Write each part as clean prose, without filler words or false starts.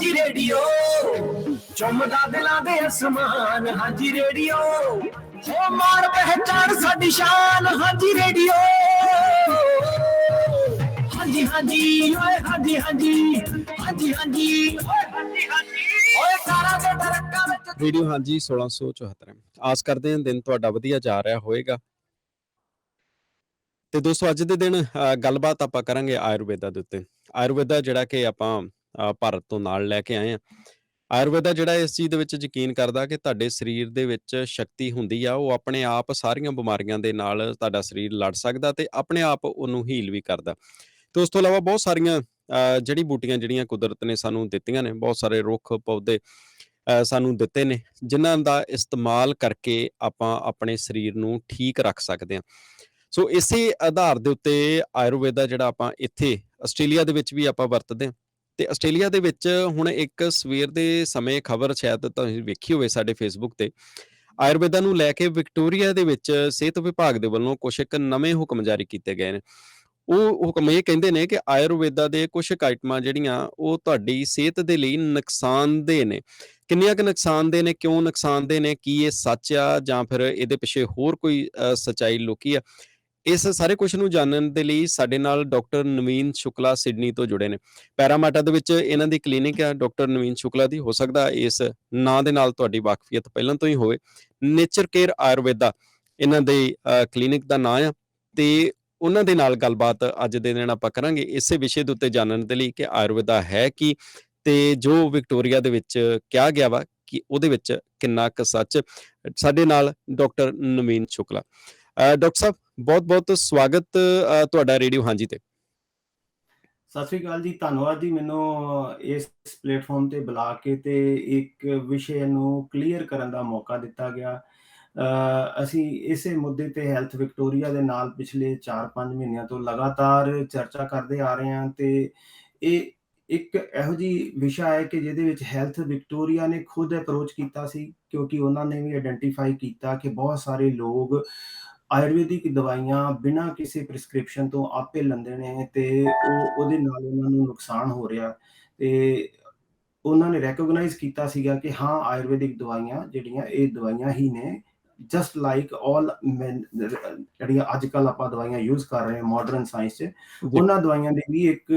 ਹਾਂਜੀ ਰੇਡੀਓ ਚੁੰਮਦਾ ਦਿਲਾਂ ਦੇ ਅਸਮਾਨ, ਹਾਂਜੀ ਰੇਡੀਓ ਹੋ ਮਾਣ ਪਹਿਚਾਣ ਸਾਡੀ ਸ਼ਾਨ, ਹਾਂਜੀ ਰੇਡੀਓ ਹਾਂਜੀ ਹਾਂਜੀ ਓਏ ਹਾਂਜੀ ਹਾਂਜੀ ਹਾਂਜੀ ਹਾਂਜੀ ਓਏ ਹਾਂਜੀ ਹਾਂਜੀ ਓਏ ਕਾਰਾਂ ਦੇ ਟਰੱਕਾਂ ਵਿੱਚ ਰੇਡੀਓ ਹਾਂਜੀ 1674 ਆਸ ਕਰਦੇ ਹਾਂ ਦਿਨ ਤੁਹਾਡਾ ਵਧੀਆ ਜਾ ਰਿਹਾ ਹੋਏਗਾ। ਤੇ ਦੋਸਤੋ ਅੱਜ ਦੇ ਦਿਨ ਗੱਲਬਾਤ ਆਪਾਂ ਕਰਾਂਗੇ ਆਯੁਰਵੇਦਾ ਦੇ ਉੱਤੇ। ਆਯੁਰਵੇਦਾ ਜਿਹੜਾ ਕਿ ਆਪਾਂ ਭਾਰਤ ਤੋਂ ਨਾਲ ਲੈ ਕੇ ਆਏ ਹਾਂ। ਆਯੁਰਵੇਦਾ ਜਿਹੜਾ ਇਸ ਚੀਜ਼ ਦੇ ਵਿੱਚ ਯਕੀਨ ਕਰਦਾ ਕਿ ਤੁਹਾਡੇ ਸਰੀਰ ਦੇ ਵਿੱਚ ਸ਼ਕਤੀ ਹੁੰਦੀ ਆ, ਉਹ ਆਪਣੇ ਆਪ ਸਾਰੀਆਂ ਬਿਮਾਰੀਆਂ ਦੇ ਨਾਲ ਤੁਹਾਡਾ ਸਰੀਰ ਲੜ ਸਕਦਾ ਤੇ ਆਪਣੇ ਆਪ ਉਹਨੂੰ ਹੀਲ ਵੀ ਕਰਦਾ। ਤੇ ਉਸ ਤੋਂ ਇਲਾਵਾ ਬਹੁਤ ਸਾਰੀਆਂ ਜੜੀ ਬੂਟੀਆਂ ਜਿਹੜੀਆਂ ਕੁਦਰਤ ਨੇ ਸਾਨੂੰ ਦਿੱਤੀਆਂ ਨੇ, ਬਹੁਤ ਸਾਰੇ ਰੁੱਖ ਪੌਦੇ ਸਾਨੂੰ ਦਿੱਤੇ ਨੇ, ਜਿਨ੍ਹਾਂ ਦਾ ਇਸਤੇਮਾਲ ਕਰਕੇ ਆਪਾਂ ਆਪਣੇ ਸਰੀਰ ਨੂੰ ਠੀਕ ਰੱਖ ਸਕਦੇ ਹਾਂ। ਸੋ ਇਸੇ ਆਧਾਰ ਦੇ ਉੱਤੇ ਆਯੁਰਵੇਦਾ ਜਿਹੜਾ ਆਪਾਂ ਇੱਥੇ ਆਸਟ੍ਰੇਲੀਆ ਦੇ ਵਿੱਚ ਵੀ ਆਪਾਂ ਵਰਤਦੇ ਹਾਂ। ਤੇ ਆਸਟ੍ਰੇਲੀਆ ਦੇ ਵਿੱਚ ਹੁਣ ਇੱਕ ਸਵੇਰ ਦੇ ਸਮੇਂ ਖਬਰ ਸ਼ਾਇਦ ਤੁਸੀਂ ਵੇਖੀ ਹੋਵੇ ਸਾਡੇ ਫੇਸਬੁੱਕ ਤੇ, ਆਯੁਰਵੇਦਾ ਨੂੰ ਲੈ ਕੇ ਵਿਕਟੋਰੀਆ ਦੇ ਵਿੱਚ ਸਿਹਤ ਵਿਭਾਗ ਦੇ ਵੱਲੋਂ ਕੁਛ ਇੱਕ ਨਵੇਂ ਹੁਕਮ ਜਾਰੀ ਕੀਤੇ ਗਏ ਨੇ। ਉਹ ਹੁਕਮ ਇਹ ਕਹਿੰਦੇ ਨੇ ਕਿ ਆਯੁਰਵੇਦਾ ਦੇ ਕੁਛ ਆਈਟਮਾਂ ਜਿਹੜੀਆਂ ਉਹ ਤੁਹਾਡੀ ਸਿਹਤ ਦੇ ਲਈ ਨੁਕਸਾਨਦੇਹ ਨੇ। ਕਿੰਨੀਆਂ ਕੁ ਨੁਕਸਾਨਦੇਹ ਨੇ, ਕਿਉਂ ਨੁਕਸਾਨਦੇਹ ਨੇ, ਕੀ ਇਹ ਸੱਚ ਆ ਜਾਂ ਫਿਰ ਇਹਦੇ ਪਿੱਛੇ ਹੋਰ ਕੋਈ ਸੱਚਾਈ ਲੁਕੀ ਆ, ਇਸ ਸਾਰੇ ਕੁਛ ਨੂੰ ਜਾਣਨ ਦੇ ਲਈ ਸਾਡੇ ਨਾਲ ਡਾਕਟਰ ਨਵੀਨ ਸ਼ੁਕਲਾ ਸਿਡਨੀ ਤੋਂ ਜੁੜੇ ਨੇ। ਪੈਰਾਮਾਟਾ ਦੇ ਵਿੱਚ ਇਹਨਾਂ ਦੀ ਕਲੀਨਿਕ ਹੈ ਡਾਕਟਰ ਨਵੀਨ ਸ਼ੁਕਲਾ ਦੀ। ਹੋ ਸਕਦਾ ਇਸ ਨਾਂ ਦੇ ਨਾਲ ਤੁਹਾਡੀ ਵਾਕਫੀਅਤ ਪਹਿਲਾਂ ਤੋਂ ਹੀ ਹੋਵੇ। ਨੇਚਰ ਕੇਅਰ ਆਯੁਰਵੇਦਾ ਇਹਨਾਂ ਦੇ ਕਲੀਨਿਕ ਦਾ ਨਾਂ ਆ ਤੇ ਉਹਨਾਂ ਦੇ ਨਾਲ ਗੱਲਬਾਤ ਅੱਜ ਦੇ ਦਿਨ ਆਪਾਂ ਕਰਾਂਗੇ ਇਸੇ ਵਿਸ਼ੇ ਦੇ ਉੱਤੇ ਜਾਣਨ ਦੇ ਲਈ ਕਿ ਆਯੁਰਵੇਦਾ ਹੈ ਕੀ ਤੇ ਜੋ ਵਿਕਟੋਰੀਆ ਦੇ ਵਿੱਚ ਕਿਹਾ ਗਿਆ ਵਾ ਕਿ ਉਹਦੇ ਵਿੱਚ ਕਿੰਨਾ ਕੁ ਸੱਚ। ਸਾਡੇ ਨਾਲ ਡਾਕਟਰ ਨਵੀਨ ਸ਼ੁਕਲਾ। ਡਾਕਟਰ ਸਾਹਿਬ ਬਹੁਤ-ਬਹੁਤ ਸਵਾਗਤ ਤੁਹਾਡਾ ਰੇਡੀਓ ਹਾਂਜੀ ਤੇ। ਸਤਿ ਸ੍ਰੀ ਅਕਾਲ ਜੀ, ਧੰਨਵਾਦ ਜੀ ਮੈਨੂੰ ਇਸ ਪਲੇਟਫਾਰਮ ਤੇ ਬੁਲਾ ਕੇ ਤੇ ਇੱਕ ਵਿਸ਼ੇ ਨੂੰ ਕਲੀਅਰ ਕਰਨ ਦਾ ਮੌਕਾ ਦਿੱਤਾ ਗਿਆ। ਅਸੀਂ ਇਸੇ ਮੁੱਦੇ ਤੇ ਹੈਲਥ ਵਿਕਟੋਰੀਆ ਦੇ ਨਾਲ ਪਿਛਲੇ 4-5 ਮਹੀਨਿਆਂ ਤੋਂ ਲਗਾਤਾਰ ਚਰਚਾ ਕਰਦੇ ਆ ਰਹੇ ਹਾਂ ਤੇ ਇਹ ਇੱਕ ਇਹੋ ਜਿਹੀ ਵਿਸ਼ਾ ਹੈ ਕਿ ਜਿਹਦੇ ਵਿੱਚ ਹੈਲਥ ਵਿਕਟੋਰੀਆ ਨੇ ਖੁਦ ਅਪਰੋਚ ਕੀਤਾ ਸੀ, ਕਿਉਂਕਿ ਉਹਨਾਂ ਨੇ ਵੀ ਆਇਡੈਂਟੀਫਾਈ ਕੀਤਾ ਕਿ ਬਹੁਤ ਸਾਰੇ ਲੋਕ ਆਯੁਰਵੈਦਿਕ ਦਵਾਈਆਂ ਬਿਨਾਂ ਕਿਸੇ ਪ੍ਰਿਸਕ੍ਰਿਪਸ਼ਨ ਤੋਂ ਆਪੇ ਲੈਂਦੇ ਨੇ ਤੇ ਉਹਦੇ ਨਾਲ ਉਹਨਾਂ ਨੂੰ ਨੁਕਸਾਨ ਹੋ ਰਿਹਾ। ਤੇ ਉਹਨਾਂ ਨੇ ਰੈਕੋਗਨਾਈਜ਼ ਕੀਤਾ ਸੀਗਾ ਕਿ ਹਾਂ ਆਯੁਰਵੈਦਿਕ ਦਵਾਈਆਂ ਜਿਹੜੀਆਂ ਇਹ ਦਵਾਈਆਂ ਹੀ ਨੇ, ਜਸਟ ਲਾਈਕ ਆਲ ਜਿਹੜੀਆਂ ਅੱਜ ਕੱਲ੍ਹ ਆਪਾਂ ਦਵਾਈਆਂ ਯੂਜ਼ ਕਰ ਰਹੇ ਹਾਂ ਮਾਡਰਨ ਸਾਇੰਸ 'ਚ, ਉਹਨਾਂ ਦਵਾਈਆਂ ਦੇ ਵੀ ਇੱਕ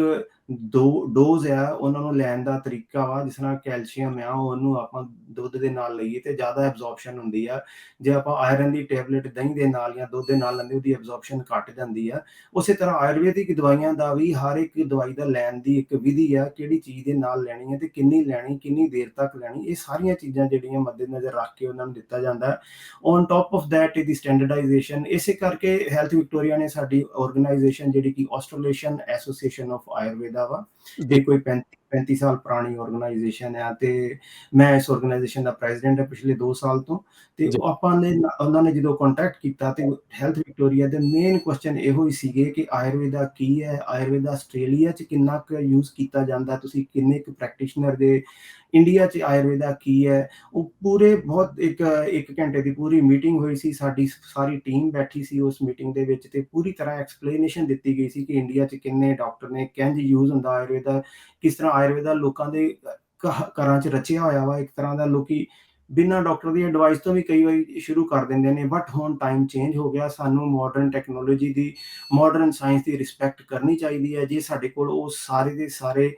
ਡੋਜ਼ ਆ, ਉਹਨਾਂ ਨੂੰ ਲੈਣ ਦਾ ਤਰੀਕਾ ਵਾ। ਜਿਸ ਤਰ੍ਹਾਂ ਕੈਲਸ਼ੀਅਮ ਆ, ਉਹਨੂੰ ਆਪਾਂ ਦੁੱਧ ਦੇ ਨਾਲ ਲਈਏ ਤੇ ਜ਼ਿਆਦਾ ਐਬਜ਼ੋਰਪਸ਼ਨ ਹੁੰਦੀ ਆ। ਜੇ ਆਪਾਂ ਆਇਰਨ ਦੀ ਟੈਬਲੇਟ ਦਹੀਂ ਦੇ ਨਾਲ ਜਾਂ ਦੁੱਧ ਦੇ ਨਾਲ ਲੈਂਦੇ, ਉਹਦੀ ਐਬਜ਼ੋਰਪਸ਼ਨ ਘੱਟ ਜਾਂਦੀ ਆ। ਉਸੇ ਤਰ੍ਹਾਂ ਆਯੁਰਵੈਦਿਕ ਦਵਾਈਆਂ ਦਾ ਵੀ ਹਰ ਇੱਕ ਦਵਾਈ ਦਾ ਲੈਣ ਦੀ ਇੱਕ ਵਿਧੀ ਆ, ਕਿਹੜੀ ਚੀਜ਼ ਦੇ ਨਾਲ ਲੈਣੀ ਹੈ ਤੇ ਕਿੰਨੀ ਲੈਣੀ, ਕਿੰਨੀ ਦੇਰ ਤੱਕ ਲੈਣੀ, ਇਹ ਸਾਰੀਆਂ ਚੀਜ਼ਾਂ ਜਿਹੜੀਆਂ ਮੱਦੇਨਜ਼ਰ ਰੱਖ ਕੇ ਉਹਨਾਂ ਨੂੰ ਦਿੱਤਾ ਜਾਂਦਾ ਹੈ। ਔਨ ਟੌਪ ਆਫ ਦੈਟ ਇਹਦੀ ਸਟੈਂਡਰਡਾਈਜੇਸ਼ਨ। ਇਸੇ ਕਰਕੇ ਹੈਲਥ ਵਿਕਟੋਰੀਆ ਨੇ ਸਾਡੀ ਆਰਗੇਨਾਈਜੇਸ਼ਨ ਜਿਹੜੀ ਕਿ ਆਸਟ੍ਰੇਲੀਅਨ ਐਸੋਸੀਏਸ਼ਨ ਆਫ ਆਯੁਰਵੇਦਾ ਵਾ, ਇਹ ਕੋਈ 35 ਸਾਲ ਪੁਰਾਣੀ ਆਰਗੇਨਾਈਜੇਸ਼ਨ ਆ ਤੇ ਮੈਂ ਇਸ ਆਰਗੇਨਾਈਜੇਸ਼ਨ ਦਾ ਪ੍ਰੈਜ਼ੀਡੈਂਟ ਹਾਂ ਪਿਛਲੇ 2 ਸਾਲ ਤੋਂ। ਤੇ ਆਪਾਂ ਨੇ ਉਹਨਾਂ ਨੇ ਜਦੋਂ ਕੰਟੈਕਟ ਕੀਤਾ ਤੇ ਹੈਲਥ ਵਿਕਟੋਰੀਆ ਦੇ ਮੇਨ ਕੁਐਸਚਨ ਇਹੋ ਹੀ ਸੀਗੇ ਕਿ ਆਯੁਰਵੇਦਾ ਕੀ ਹੈ, ਆਯੁਰਵੇਦਾ ਆਸਟ੍ਰੇਲੀਆ 'ਚ ਕਿੰਨਾ ਕੁ ਯੂਜ਼ ਕੀਤਾ ਜਾਂਦਾ, ਤੁਸੀਂ ਕਿੰਨੇ ਕੁ ਪ੍ਰੈਕਟੀਸ਼ਨਰ ਦੇ, ਇੰਡੀਆ 'ਚ ਆਯੁਰਵੇਦਾ ਕੀ ਹੈ। ਉਹ ਪੂਰੇ ਬਹੁਤ ਇੱਕ ਘੰਟੇ ਦੀ ਪੂਰੀ ਮੀਟਿੰਗ ਹੋਈ ਸੀ, ਸਾਡੀ ਸਾਰੀ ਟੀਮ ਬੈਠੀ ਸੀ ਉਸ ਮੀਟਿੰਗ ਦੇ ਵਿੱਚ ਤੇ ਪੂਰੀ ਤਰ੍ਹਾਂ ਐਕਸਪਲੇਨੇਸ਼ਨ ਦਿੱਤੀ ਗਈ ਸੀ ਕਿ ਇੰਡੀਆ 'ਚ ਕਿੰਨੇ ਡਾਕਟਰ ਨੇ, ਕਿੰਝ ਯੂਜ਼ ਹੁੰਦਾ ਆਯੁਰਵੇਦਾ, ਕਿਸ ਤਰ੍ਹਾਂ ਆਯੁਰਵੇਦਾ ਲੋਕਾਂ ਦੇ ਘਰਾਂ 'ਚ ਰਚਿਆ ਹੋਇਆ ਵਾ। ਇੱਕ ਤਰ੍ਹਾਂ ਦਾ ਲੋਕੀ ਬਿਨਾਂ ਡਾਕਟਰ ਦੀ ਐਡਵਾਈਸ ਤੋਂ ਵੀ ਕਈ ਵਾਰੀ ਸ਼ੁਰੂ ਕਰ ਦਿੰਦੇ ਨੇ, ਬਟ ਹੁਣ ਟਾਈਮ ਚੇਂਜ ਹੋ ਗਿਆ। ਸਾਨੂੰ ਮਾਡਰਨ ਟੈਕਨੋਲੋਜੀ ਦੀ, ਮਾਡਰਨ ਸਾਇੰਸ ਦੀ ਰਿਸਪੈਕਟ ਕਰਨੀ ਚਾਹੀਦੀ ਹੈ। ਜੇ ਸਾਡੇ ਕੋਲ ਉਹ ਸਾਰੇ ਦੇ ਸਾਰੇ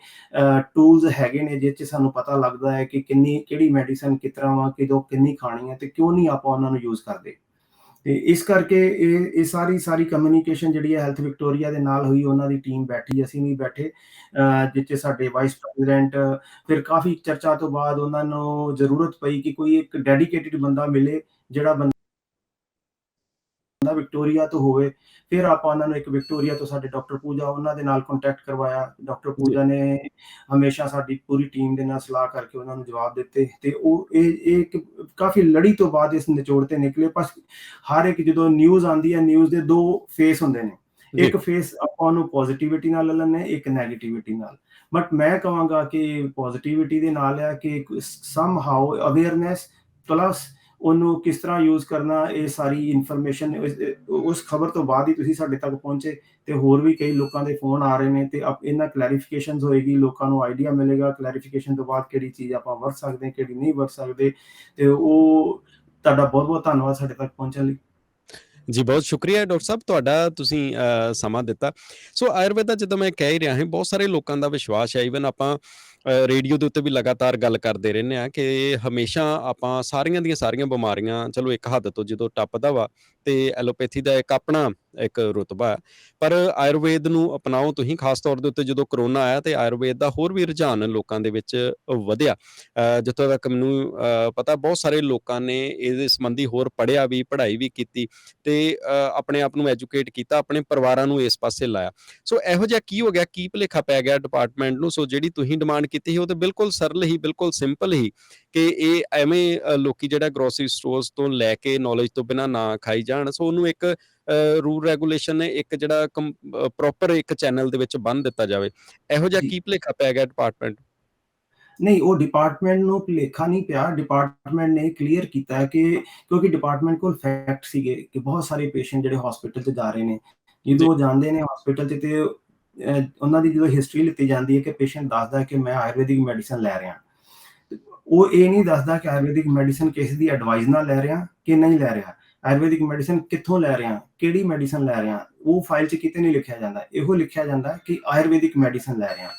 ਟੂਲਸ ਹੈਗੇ ਨੇ ਜਿਸ 'ਚ ਸਾਨੂੰ ਪਤਾ ਲੱਗਦਾ ਹੈ ਕਿ ਕਿਹੜੀ ਮੈਡੀਸਨ ਕਿਸ ਤਰ੍ਹਾਂ ਵਾ, ਕਿਦੋਂ ਕਿੰਨੀ ਖਾਣੀ ਹੈ, ਤੇ ਕਿਉਂ ਨਹੀਂ ਆਪਾਂ ਉਹਨਾਂ ਨੂੰ ਯੂਜ਼ ਕਰਦੇ। ਤੇ ਇਸ ਕਰਕੇ ਇਹ ਸਾਰੀ ਕਮਿਊਨੀਕੇਸ਼ਨ ਜਿਹੜੀ ਹੈ ਹੈਲਥ ਵਿਕਟੋਰੀਆ ਦੇ ਨਾਲ ਹੋਈ। ਉਹਨਾਂ ਦੀ ਟੀਮ ਬੈਠੀ, ਅਸੀਂ ਵੀ ਬੈਠੇ, ਜਿਸ 'ਚ ਸਾਡੇ ਵਾਈਸ ਪ੍ਰੈਜ਼ੀਡੈਂਟ। ਫਿਰ ਕਾਫੀ ਚਰਚਾ ਤੋਂ ਬਾਅਦ ਉਹਨਾਂ ਨੂੰ ਜ਼ਰੂਰਤ ਪਈ ਕਿ ਕੋਈ ਇੱਕ ਡੈਡੀਕੇਟਿਡ ਬੰਦਾ ਮਿਲੇ, ਜਿਹੜਾ ਬੰਦਾ ਵਿਕਟੋਰੀਆ ਤੋਂ ਹੋਵੇ। ਫਿਰ ਆਪਾਂ ਉਹਨਾਂ ਨੂੰ ਇੱਕ ਵਿਕਟੋਰੀਆ ਤੋਂ ਸਾਡੇ ਡਾਕਟਰ ਪੂਜਾ, ਉਹਨਾਂ ਦੇ ਨਾਲ ਕੰਟੈਕਟ ਕਰਵਾਇਆ। ਡਾਕਟਰ ਪੂਜਾ ਨੇ ਹਮੇਸ਼ਾ ਸਾਡੀ ਪੂਰੀ ਟੀਮ ਦੇ ਨਾਲ ਸਲਾਹ ਕਰਕੇ ਉਹਨਾਂ ਨੂੰ ਜਵਾਬ ਦਿੱਤੇ ਤੇ ਉਹ ਇਹ ਇੱਕ ਕਾਫੀ ਲੜੀ ਤੋਂ ਬਾਅਦ ਇਸ ਨਿਚੋੜ ਤੇ ਨਿਕਲੇ। ਪਰ ਹਰ ਇੱਕ ਜਦੋਂ ਨਿਊਜ਼ ਆਉਂਦੀ ਹੈ, ਨਿਊਜ਼ ਦੇ 2 ਫੇਸ ਹੁੰਦੇ ਨੇ। ਇੱਕ ਫੇਸ ਆਪਾਂ ਉਹਨੂੰ ਪੋਜ਼ਿਟਿਵਿਟੀ ਨਾਲ ਲੈ ਲੈਂਦੇ, ਇੱਕ ਨੈਗੇਟਿਵਿਟੀ ਨਾਲ। ਬਟ ਮੈਂ ਕਹਾਂਗਾ ਕਿ ਪੋਜ਼ਿਟਿਵਿਟੀ ਦੇ ਨਾਲ ਆ ਕਿ ਸਮ ਹਾਊ ਅਵੇਅਰਨੈਸ ਪਲੱਸ ਉਹਨੂੰ ਕਿਸ ਤਰ੍ਹਾਂ ਯੂਜ਼ ਕਰਨਾ, ਇਹ ਸਾਰੀ ਇਨਫੋਰਮੇਸ਼ਨ ਉਸ ਖਬਰ ਤੋਂ ਬਾਅਦ ਹੀ ਤੁਸੀਂ ਸਾਡੇ ਤੱਕ ਪਹੁੰਚੇ। ਤੇ ਹੋਰ ਵੀ ਕਈ ਲੋਕਾਂ ਦੇ ਫੋਨ ਆ ਰਹੇ ਨੇ, ਤੇ ਇਹਨਾਂ ਕਲੈਰੀਫਿਕੇਸ਼ਨਸ ਹੋਏਗੀ, ਲੋਕਾਂ ਨੂੰ ਆਈਡੀਆ ਮਿਲੇਗਾ ਕਲੈਰੀਫਿਕੇਸ਼ਨ ਤੋਂ ਬਾਅਦ ਕਿਹੜੀ ਚੀਜ਼ ਆਪਾਂ ਵਰਤ ਸਕਦੇ, ਕਿਹੜੀ ਨਹੀਂ ਵਰਤ ਸਕਦੇ। ਤੇ ਉਹ ਤੁਹਾਡਾ ਬਹੁਤ ਬਹੁਤ ਧੰਨਵਾਦ ਸਾਡੇ ਤੱਕ ਪਹੁੰਚਣ ਲਈ। ਜੀ, ਬਹੁਤ ਸ਼ੁਕਰੀਆ ਡਾਕਟਰ ਸਾਹਿਬ ਤੁਹਾਡਾ, ਤੁਸੀਂ ਸਮਾਂ ਦਿੱਤਾ। ਸੋ ਆਯੁਰਵੇਦਾ ਜਿੱਦਾਂ ਮੈਂ ਕਹਿ ਹੀ ਰਿਹਾ ਹਾਂ, ਬਹੁਤ ਸਾਰੇ ਲੋਕਾਂ ਦਾ ਵਿਸ਼ਵਾਸ ਹੈ, ਈਵਨ ਆਪਾਂ ਰੇਡੀਓ ਦੇ ਉੱਤੇ ਵੀ ਲਗਾਤਾਰ ਗੱਲ ਕਰਦੇ ਰਹਿੰਦੇ ਹਾਂ ਕਿ ਹਮੇਸ਼ਾ ਆਪਾਂ ਸਾਰੀਆਂ ਦੀਆਂ ਸਾਰੀਆਂ ਬਿਮਾਰੀਆਂ, ਚਲੋ ਇੱਕ ਹੱਦ ਤੋਂ ਜਦੋਂ ਟੱਪਦਾ ਵਾ ਤੇ ਐਲੋਪੈਥੀ ਦਾ ਇੱਕ ਆਪਣਾ ਇੱਕ ਰੁਤਬਾ ਹੈ, ਪਰ ਆਯੁਰਵੇਦ ਨੂੰ ਅਪਣਾਓ ਤੁਸੀਂ। ਖਾਸ ਤੌਰ ਦੇ ਉੱਤੇ ਜਦੋਂ ਕਰੋਨਾ ਆਇਆ ਤੇ ਆਯੁਰਵੇਦ ਦਾ ਹੋਰ ਵੀ ਰੁਝਾਨ ਲੋਕਾਂ ਦੇ ਵਿੱਚ ਵਧਿਆ। ਜਿੱਥੋਂ ਤੱਕ ਮੈਨੂੰ ਪਤਾ, ਬਹੁਤ ਸਾਰੇ ਲੋਕਾਂ ਨੇ ਇਹਦੇ ਸੰਬੰਧੀ ਹੋਰ ਪੜ੍ਹਿਆ ਵੀ, ਪੜ੍ਹਾਈ ਵੀ ਕੀਤੀ ਤੇ ਆਪਣੇ ਆਪ ਨੂੰ ਐਜੂਕੇਟ ਕੀਤਾ, ਆਪਣੇ ਪਰਿਵਾਰਾਂ ਨੂੰ ਇਸ ਪਾਸੇ ਲਾਇਆ। ਸੋ ਇਹੋ ਜਿਹਾ ਕੀ ਹੋ ਗਿਆ, ਕੀ ਭੁਲੇਖਾ ਪੈ ਗਿਆ ਡਿਪਾਰਟਮੈਂਟ ਨੂੰ? ਸੋ ਜਿਹੜੀ ਤੁਸੀਂ ਡਿਮਾਂਡ ਕੀਤੀ ਸੀ ਉਹ ਤਾਂ ਬਿਲਕੁਲ ਸਰਲ ਹੀ, ਬਿਲਕੁਲ ਸਿੰਪਲ ਹੀ, ਕਿ ਇਹ ਐਵੇਂ ਲੋਕੀ ਜਿਹੜਾ ਗਰੋਸਰੀ ਸਟੋਰਸ ਤੋਂ ਲੈ ਕੇ ਨੌਲੇਜ ਤੋਂ ਬਿਨਾਂ ਨਾ ਖਾਈ ਜਾਣ। ਸੋ ਉਹਨੂੰ ਇੱਕ ਰੂਲ ਰੈਗੂਲੇਸ਼ਨ, ਇੱਕ ਜਿਹੜਾ ਪ੍ਰੋਪਰ ਇੱਕ ਚੈਨਲ ਦੇ ਵਿੱਚ ਬੰਨ੍ਹ ਦਿੱਤਾ ਜਾਵੇ। ਇਹੋ ਜਿਹਾ ਜੀ ਕੀ ਭੁਲੇਖਾ ਪੈ ਗਿਆ ਡਿਪਾਰਟਮੈਂਟ? ਨਹੀਂ, ਉਹ ਡਿਪਾਰਟਮੈਂਟ ਨੂੰ ਭੁਲੇਖਾ ਨਹੀਂ ਪਿਆ। ਡਿਪਾਰਟਮੈਂਟ ਨੇ ਕਲੀਅਰ ਕੀਤਾ ਕਿ ਕਿਉਂਕਿ ਡਿਪਾਰਟਮੈਂਟ ਕੋਲ ਫੈਕਟ ਸੀਗੇ ਕਿ ਬਹੁਤ ਸਾਰੇ ਪੇਸ਼ੈਂਟ ਜਿਹੜੇ ਹਸਪੀਟਲ 'ਚ ਜਾ ਰਹੇ ਨੇ, ਜੀ ਜਦੋਂ ਉਹ ਜਾਂਦੇ ਨੇ ਹਸਪੀਟਲ 'ਚ ਤੇ ਉਹਨਾਂ ਦੀ ਜਦੋਂ ਹਿਸਟਰੀ ਲਿੱਤੀ ਜਾਂਦੀ ਹੈ ਕਿ ਪੇਸ਼ੈਂਟ ਦੱਸਦਾ ਕਿ ਮੈਂ ਆਯੁਰਵੈਦਿਕ ਮੈਡੀਸਨ ਲੈ ਰਿਹਾ, ਤੇ ਉਹ ਇਹ ਨਹੀਂ ਦੱਸਦਾ ਕਿ ਆਯੁਰਵੈਦਿਕ ਮੈਡੀਸਨ ਕਿਸੇ ਦੀ ਐਡਵਾਈਸ ਨਾਲ ਲੈ ਰਿਹਾ ਕਿ ਨਹੀਂ ਲੈ ਰਿਹਾ, ਆਯੁਰਵੈਦਿਕ ਮੈਡੀਸਨ ਕਿੱਥੋਂ ਲੈ ਰਿਹਾ, ਕਿਹੜੀ ਮੈਡੀਸਨ ਲੈ ਰਿਹਾ, ਉਹ ਫਾਈਲ 'ਚ ਕਿਤੇ ਨਹੀਂ ਲਿਖਿਆ ਜਾਂਦਾ। ਇਹੋ ਲਿਖਿਆ ਜਾਂਦਾ ਕਿ ਆਯੁਰਵੈਦਿਕ ਮੈਡੀਸਨ ਲੈ ਰਿਹਾ।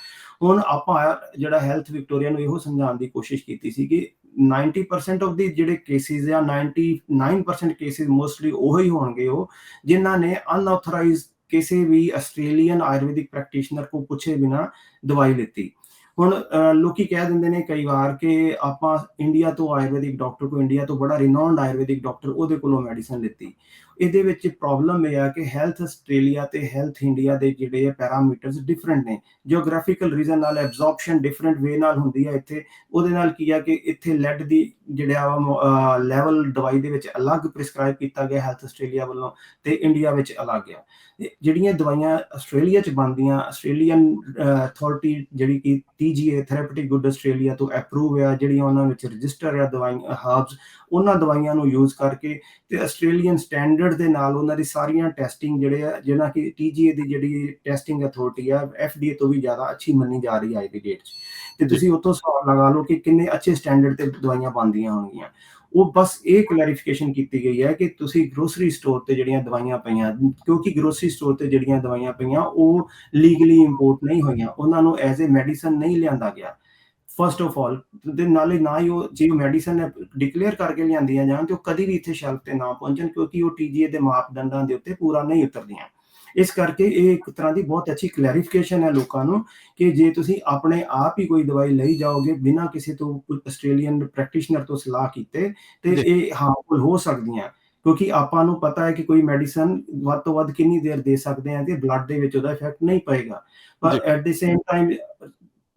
ਹੁਣ ਆਪਾਂ ਜਿਹੜਾ ਹੈਲਥ ਵਿਕਟੋਰੀਆ ਨੂੰ ਇਹੋ ਸਮਝਾਉਣ ਦੀ ਕੋਸ਼ਿਸ਼ ਕੀਤੀ ਸੀ ਕਿ 90% ਆਫ ਦੀ ਜਿਹੜੇ ਕੇਸਿਸ ਜਾਂ 99% ਕੇਸਿਸ ਮੋਸਟਲੀ ਉਹੀ ਹੋਣਗੇ ਉਹ ਜਿਨ੍ਹਾਂ ਨੇ ਅਨਆਥੋਰਾਈਜ਼ਡ ਕਿਸੇ ਵੀ ਆਸਟ੍ਰੇਲੀਅਨ ਆਯੁਰਵੈਦਿਕ ਪ੍ਰੈਕਟੀਸ਼ਨਰ ਕੋਲ ਪੁੱਛੇ ਬਿਨਾ ਦਵਾਈ ਲਿੱਤੀ। ਹੁਣ ਲੋਕੀ ਕਹਿ ਦਿੰਦੇ ਨੇ ਕਈ ਵਾਰ ਕਿ ਆਪਾਂ ਇੰਡੀਆ ਤੋਂ ਆਯੁਰਵੈਦਿਕ ਡਾਕਟਰ ਕੋ, ਇੰਡੀਆ ਤੋਂ ਬੜਾ ਰਿਨਾਊਂਡ ਆਯੁਰਵੈਦਿਕ ਡਾਕਟਰ, ਉਹਦੇ ਕੋਲੋਂ ਮੈਡੀਸਨ ਲਿੱਤੀ। ਇਹਦੇ ਵਿੱਚ ਪ੍ਰੋਬਲਮ ਇਹ ਆ ਕਿ ਹੈਲਥ ਆਸਟ੍ਰੇਲੀਆ ਤੇ ਹੈਲਥ ਇੰਡੀਆ ਦੇ ਜਿਹੜੇ ਪੈਰਾਮੀਟਰਸ ਡਿਫਰੈਂਟ ਨੇ। ਜਿਓਗ੍ਰਾਫੀਕਲ ਰੀਜ਼ਨ ਨਾਲ ਐਬਜ਼ੌਰਪਸ਼ਨ ਡਿਫਰੈਂਟ ਵੇ ਨਾਲ ਹੁੰਦੀ ਹੈ ਇੱਥੇ। ਉਹਦੇ ਨਾਲ ਕੀ ਆ ਕਿ ਇੱਥੇ ਲੈਡ ਦੀ ਜਿਹੜਾ ਲੈਵਲ ਦਵਾਈ ਦੇ ਵਿੱਚ ਅਲੱਗ ਪ੍ਰਿਸਕ੍ਰਾਈਬ ਕੀਤਾ ਗਿਆ ਹੈਲਥ ਆਸਟ੍ਰੇਲੀਆ ਵੱਲੋਂ, ਤੇ ਇੰਡੀਆ ਵਿੱਚ ਅਲੱਗ ਆ। ਜਿਹੜੀਆਂ ਦਵਾਈਆਂ ਆਸਟ੍ਰੇਲੀਆ 'ਚ ਬਣਦੀਆਂ, ਆਸਟ੍ਰੇਲੀਅਨ ਅਥਾਰਟੀ ਜਿਹੜੀ ਕਿ TGA ਥੈਰੇਪਿਊਟਿਕ ਗੁੱਡ ਆਸਟ੍ਰੇਲੀਆ ਤੋਂ ਅਪਰੂਵ ਆ, ਜਿਹੜੀਆਂ ਉਹਨਾਂ ਵਿੱਚ ਰਜਿਸਟਰ ਆ ਦਵਾਈਆਂ ਹਰਬਸ, ਉਹਨਾਂ ਦਵਾਈਆਂ ਨੂੰ ਯੂਜ਼ ਕਰਕੇ ਤੇ ਆਸਟ੍ਰੇਲੀਅਨ ਸਟੈਂਡਰਡ ਦੇ ਨਾਲ ਉਹਨਾਂ ਦੀ ਸਾਰੀਆਂ ਟੈਸਟਿੰਗ ਜਿਹੜੇ ਆ, ਜਿਹਨਾਂ ਕਿ TGA ਦੀ ਜਿਹੜੀ ਟੈਸਟਿੰਗ ਅਥਾਰਟੀ ਆ FDA ਤੋਂ ਵੀ ਜ਼ਿਆਦਾ ਅੱਛੀ ਮੰਨੀ ਜਾ ਰਹੀ ਹੈ ਅੱਜ ਦੀ ਡੇਟ 'ਚ। ਤੇ ਜੀ ਤੁਸੀਂ ਉੱਥੋਂ ਹਿਸਾਬ ਲਗਾ ਲਓ ਕਿ ਕਿੰਨੇ ਅੱਛੇ ਸਟੈਂਡਰਡ ਤੇ ਦਵਾਈਆਂ ਬਣਦੀਆਂ ਹੋਣਗੀਆਂ। ਉਹ ਬਸ ਇਹ ਕਲੈਰੀਫਿਕੇਸ਼ਨ ਕੀਤੀ ਗਈ ਹੈ ਕਿ ਤੁਸੀਂ ਗਰੋਸਰੀ ਸਟੋਰ ਤੇ ਜਿਹੜੀਆਂ ਦਵਾਈਆਂ ਪਈਆਂ, ਕਿਉਂਕਿ ਗਰੋਸਰੀ ਸਟੋਰ ਤੇ ਜਿਹੜੀਆਂ ਦਵਾਈਆਂ ਪਈਆਂ ਉਹ ਲੀਗਲੀ ਇੰਪੋਰਟ ਨਹੀਂ ਹੋਈਆਂ, ਉਹਨਾਂ ਨੂੰ ਐਜ਼ ਏ ਮੈਡੀਸਨ ਨਹੀਂ ਲਿਆਂਦਾ ਗਿਆ ਫਸਟ ਆਫ ਆਲ। ਤੇ ਨਾਲੇ ਨਾ ਹੀ ਉਹ ਜੇ ਮੈਡੀਸਨ ਡਿਕਲੇਅਰ ਕਰਕੇ ਲਿਆਂਦੀਆਂ ਜਾਣ ਤੇ ਉਹ ਕਦੀ ਵੀ ਇੱਥੇ ਸ਼ੈਲਫ ਤੇ ਨਾ ਪਹੁੰਚਣ, ਕਿਉਂਕਿ ਉਹ TGA ਦੇ ਮਾਪਦੰਡਾਂ ਦੇ ਉੱਤੇ ਪੂਰਾ ਨਹੀਂ ਉਤਰਦੀਆਂ। ਇਸ ਕਰਕੇ ਇਹ ਇੱਕ ਤਰ੍ਹਾਂ ਦੀ ਬਹੁਤ ਅੱਛੀ ਕਲੈਰੀਫਿਕੇਸ਼ਨ ਹੈ ਲੋਕਾਂ ਨੂੰ ਕਿ ਜੇ ਤੁਸੀਂ ਆਪਣੇ ਆਪ ਹੀ ਕੋਈ ਦਵਾਈ ਲਈ ਜਾਓਗੇ ਬਿਨਾਂ ਕਿਸੇ ਤੋਂ ਆਸਟ੍ਰੇਲੀਅਨ ਪ੍ਰੈਕਟੀਸ਼ਨਰ ਤੋਂ ਸਲਾਹ ਕੀਤੇ, ਤੇ ਜੀ ਇਹ ਹਾਰਮਫੁਲ ਹੋ ਸਕਦੀਆਂ। ਕਿਉਂਕਿ ਆਪਾਂ ਨੂੰ ਪਤਾ ਹੈ ਕਿ ਕੋਈ ਮੈਡੀਸਨ ਵੱਧ ਤੋਂ ਵੱਧ ਕਿੰਨੀ ਦੇਰ ਦੇ ਸਕਦੇ ਆ ਤੇ ਬਲੱਡ ਦੇ ਵਿੱਚ ਉਹਦਾ ਇਫੈਕਟ ਨਹੀਂ ਪਏਗਾ। ਪਰ ਜੀ ਐਟ ਦੀ ਸੇਮ ਟਾਈਮ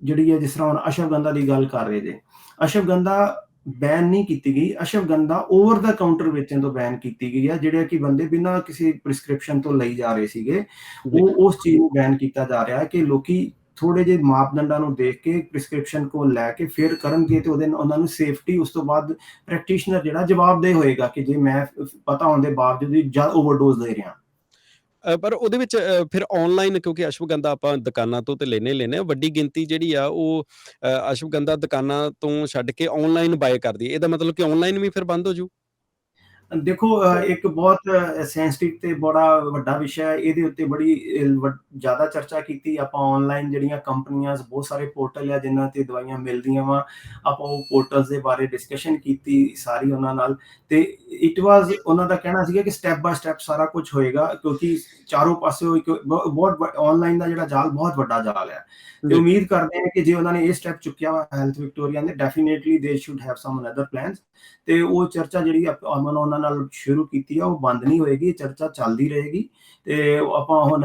ਜਿਹੜੀ ਹੈ, ਜਿਸ ਤਰ੍ਹਾਂ ਹੁਣ ਅਸ਼ਵਗੰਧਾ ਦੀ ਗੱਲ ਕਰ ਰਹੇ ਜੇ, ਅਸ਼ਵਗੰਧਾ ਬੈਨ ਨਹੀਂ ਕੀਤੀ ਗਈ, ਅਸ਼ਵਗੰਧਾ ਓਵਰ ਦਾ ਕਾਊਂਟਰ ਵੇਚਣ ਤੋਂ ਬੈਨ ਕੀਤੀ ਗਈ ਹੈ। ਜਿਹੜੇ ਕਿ ਬੰਦੇ ਬਿਨਾਂ ਕਿਸੇ ਪ੍ਰਿਸਕ੍ਰਿਪਸ਼ਨ ਤੋਂ ਲਈ ਜਾ ਰਹੇ ਸੀਗੇ, ਜੀ ਉਹ ਉਸ ਚੀਜ਼ ਨੂੰ ਬੈਨ ਕੀਤਾ ਜਾ ਰਿਹਾ ਹੈ ਕਿ ਲੋਕੀ ਥੋੜੇ ਜਿਹੇ ਮਾਪਦੰਡਾਂ ਨੂੰ ਦੇਖ ਕੇ ਪ੍ਰਿਸਕ੍ਰਿਪਸ਼ਨ ਕੋ ਲੈ ਕੇ ਫਿਰ ਕਰਨਗੇ ਤੇ ਉਹਨਾਂ ਨੂੰ ਸੇਫਟੀ, ਉਸ ਤੋਂ ਬਾਅਦ ਪ੍ਰੈਕਟੀਸ਼ਨਰ ਜਿਹੜਾ ਜਵਾਬਦੇਹ ਹੋਏਗਾ ਕਿ ਜੇ ਮੈਂ ਪਤਾ ਹੋਣ ਦੇ ਬਾਵਜੂਦ ਵੀ ਜ਼ਿਆਦਾ ਓਵਰਡੋਜ਼ ਦੇ ਰਿਹਾ। ਪਰ ਉਹਦੇ ਵਿੱਚ ਫਿਰ ਆਨਲਾਈਨ, ਕਿਉਂਕਿ ਅਸ਼ਵਗੰਧਾ ਆਪਾਂ ਦੁਕਾਨਾਂ ਤੋਂ ਤੇ ਲੈਨੇ ਆ, ਵੱਡੀ ਗਿਣਤੀ ਜਿਹੜੀ ਆ ਉਹ ਅਸ਼ਵਗੰਧਾ ਦੁਕਾਨਾਂ ਤੋਂ ਛੱਡ ਕੇ ਆਨਲਾਈਨ ਬਾਏ ਕਰਦੀ ਹੈ। ਇਹਦਾ ਮਤਲਬ ਕਿ ਆਨਲਾਈਨ ਵੀ ਫਿਰ ਬੰਦ ਹੋ ਜੂ? ਦੇਖੋ, ਇੱਕ ਬਹੁਤ ਸੈਂਸਿਟਿਵ ਤੇ ਬੜਾ ਵੱਡਾ ਵਿਸ਼ਾ ਹੈ। ਇਹਦੇ ਉੱਤੇ ਬੜੀ ਜ਼ਿਆਦਾ ਚਰਚਾ ਕੀਤੀ ਆਪਾਂ। ਆਨਲਾਈਨ ਜਿਹੜੀਆਂ ਕੰਪਨੀਆਂ, ਬਹੁਤ ਸਾਰੇ ਪੋਰਟਲ ਆ ਜਿਨ੍ਹਾਂ ਤੇ ਦਵਾਈਆਂ ਮਿਲਦੀਆਂ ਵਾ, ਆਪਾਂ ਉਹ ਪੋਰਟਲਸ ਦੇ ਬਾਰੇ ਡਿਸਕਸ਼ਨ ਕੀਤੀ ਸਾਰੀ ਉਹਨਾਂ ਨਾਲ। ਤੇ ਇਟ ਵਾਜ਼ ਉਹਨਾਂ ਦਾ ਕਹਿਣਾ ਸੀਗਾ ਕਿ ਸਟੈਪ ਬਾਏ ਸਟੈਪ ਸਾਰਾ ਕੁਝ ਹੋਏਗਾ, ਕਿਉਂਕਿ ਚਾਰੋਂ ਪਾਸਿਓਂ ਇੱਕ ਬਹੁਤ ਆਨਲਾਈਨ ਦਾ ਜਿਹੜਾ ਜਾਲ ਬਹੁਤ ਵੱਡਾ ਜਾਲ ਹੈ। ਤੇ ਜੀ ਉਮੀਦ ਕਰਦੇ ਹਾਂ ਕਿ ਜੇ ਉਹਨਾਂ ਨੇ ਇਹ ਸਟੈਪ ਚੁੱਕਿਆ ਵਾ ਹੈਲਥ ਵਿਕਟੋਰੀਆ ਨੇ, ਡੈਫੀਨੇਟਲੀ ਦੇ should have some another plans. ਤੇ ਉਹ ਚਰਚਾ ਜਿਹੜੀ ਅਮਨ ਉਹਨਾਂ ਨਾਲ ਸ਼ੁਰੂ ਕੀਤੀ ਆ ਉਹ ਬੰਦ ਨਹੀਂ ਹੋਏਗੀ, ਚਰਚਾ ਚੱਲਦੀ ਰਹੇਗੀ। ਤੇ ਆਪਾਂ ਹੁਣ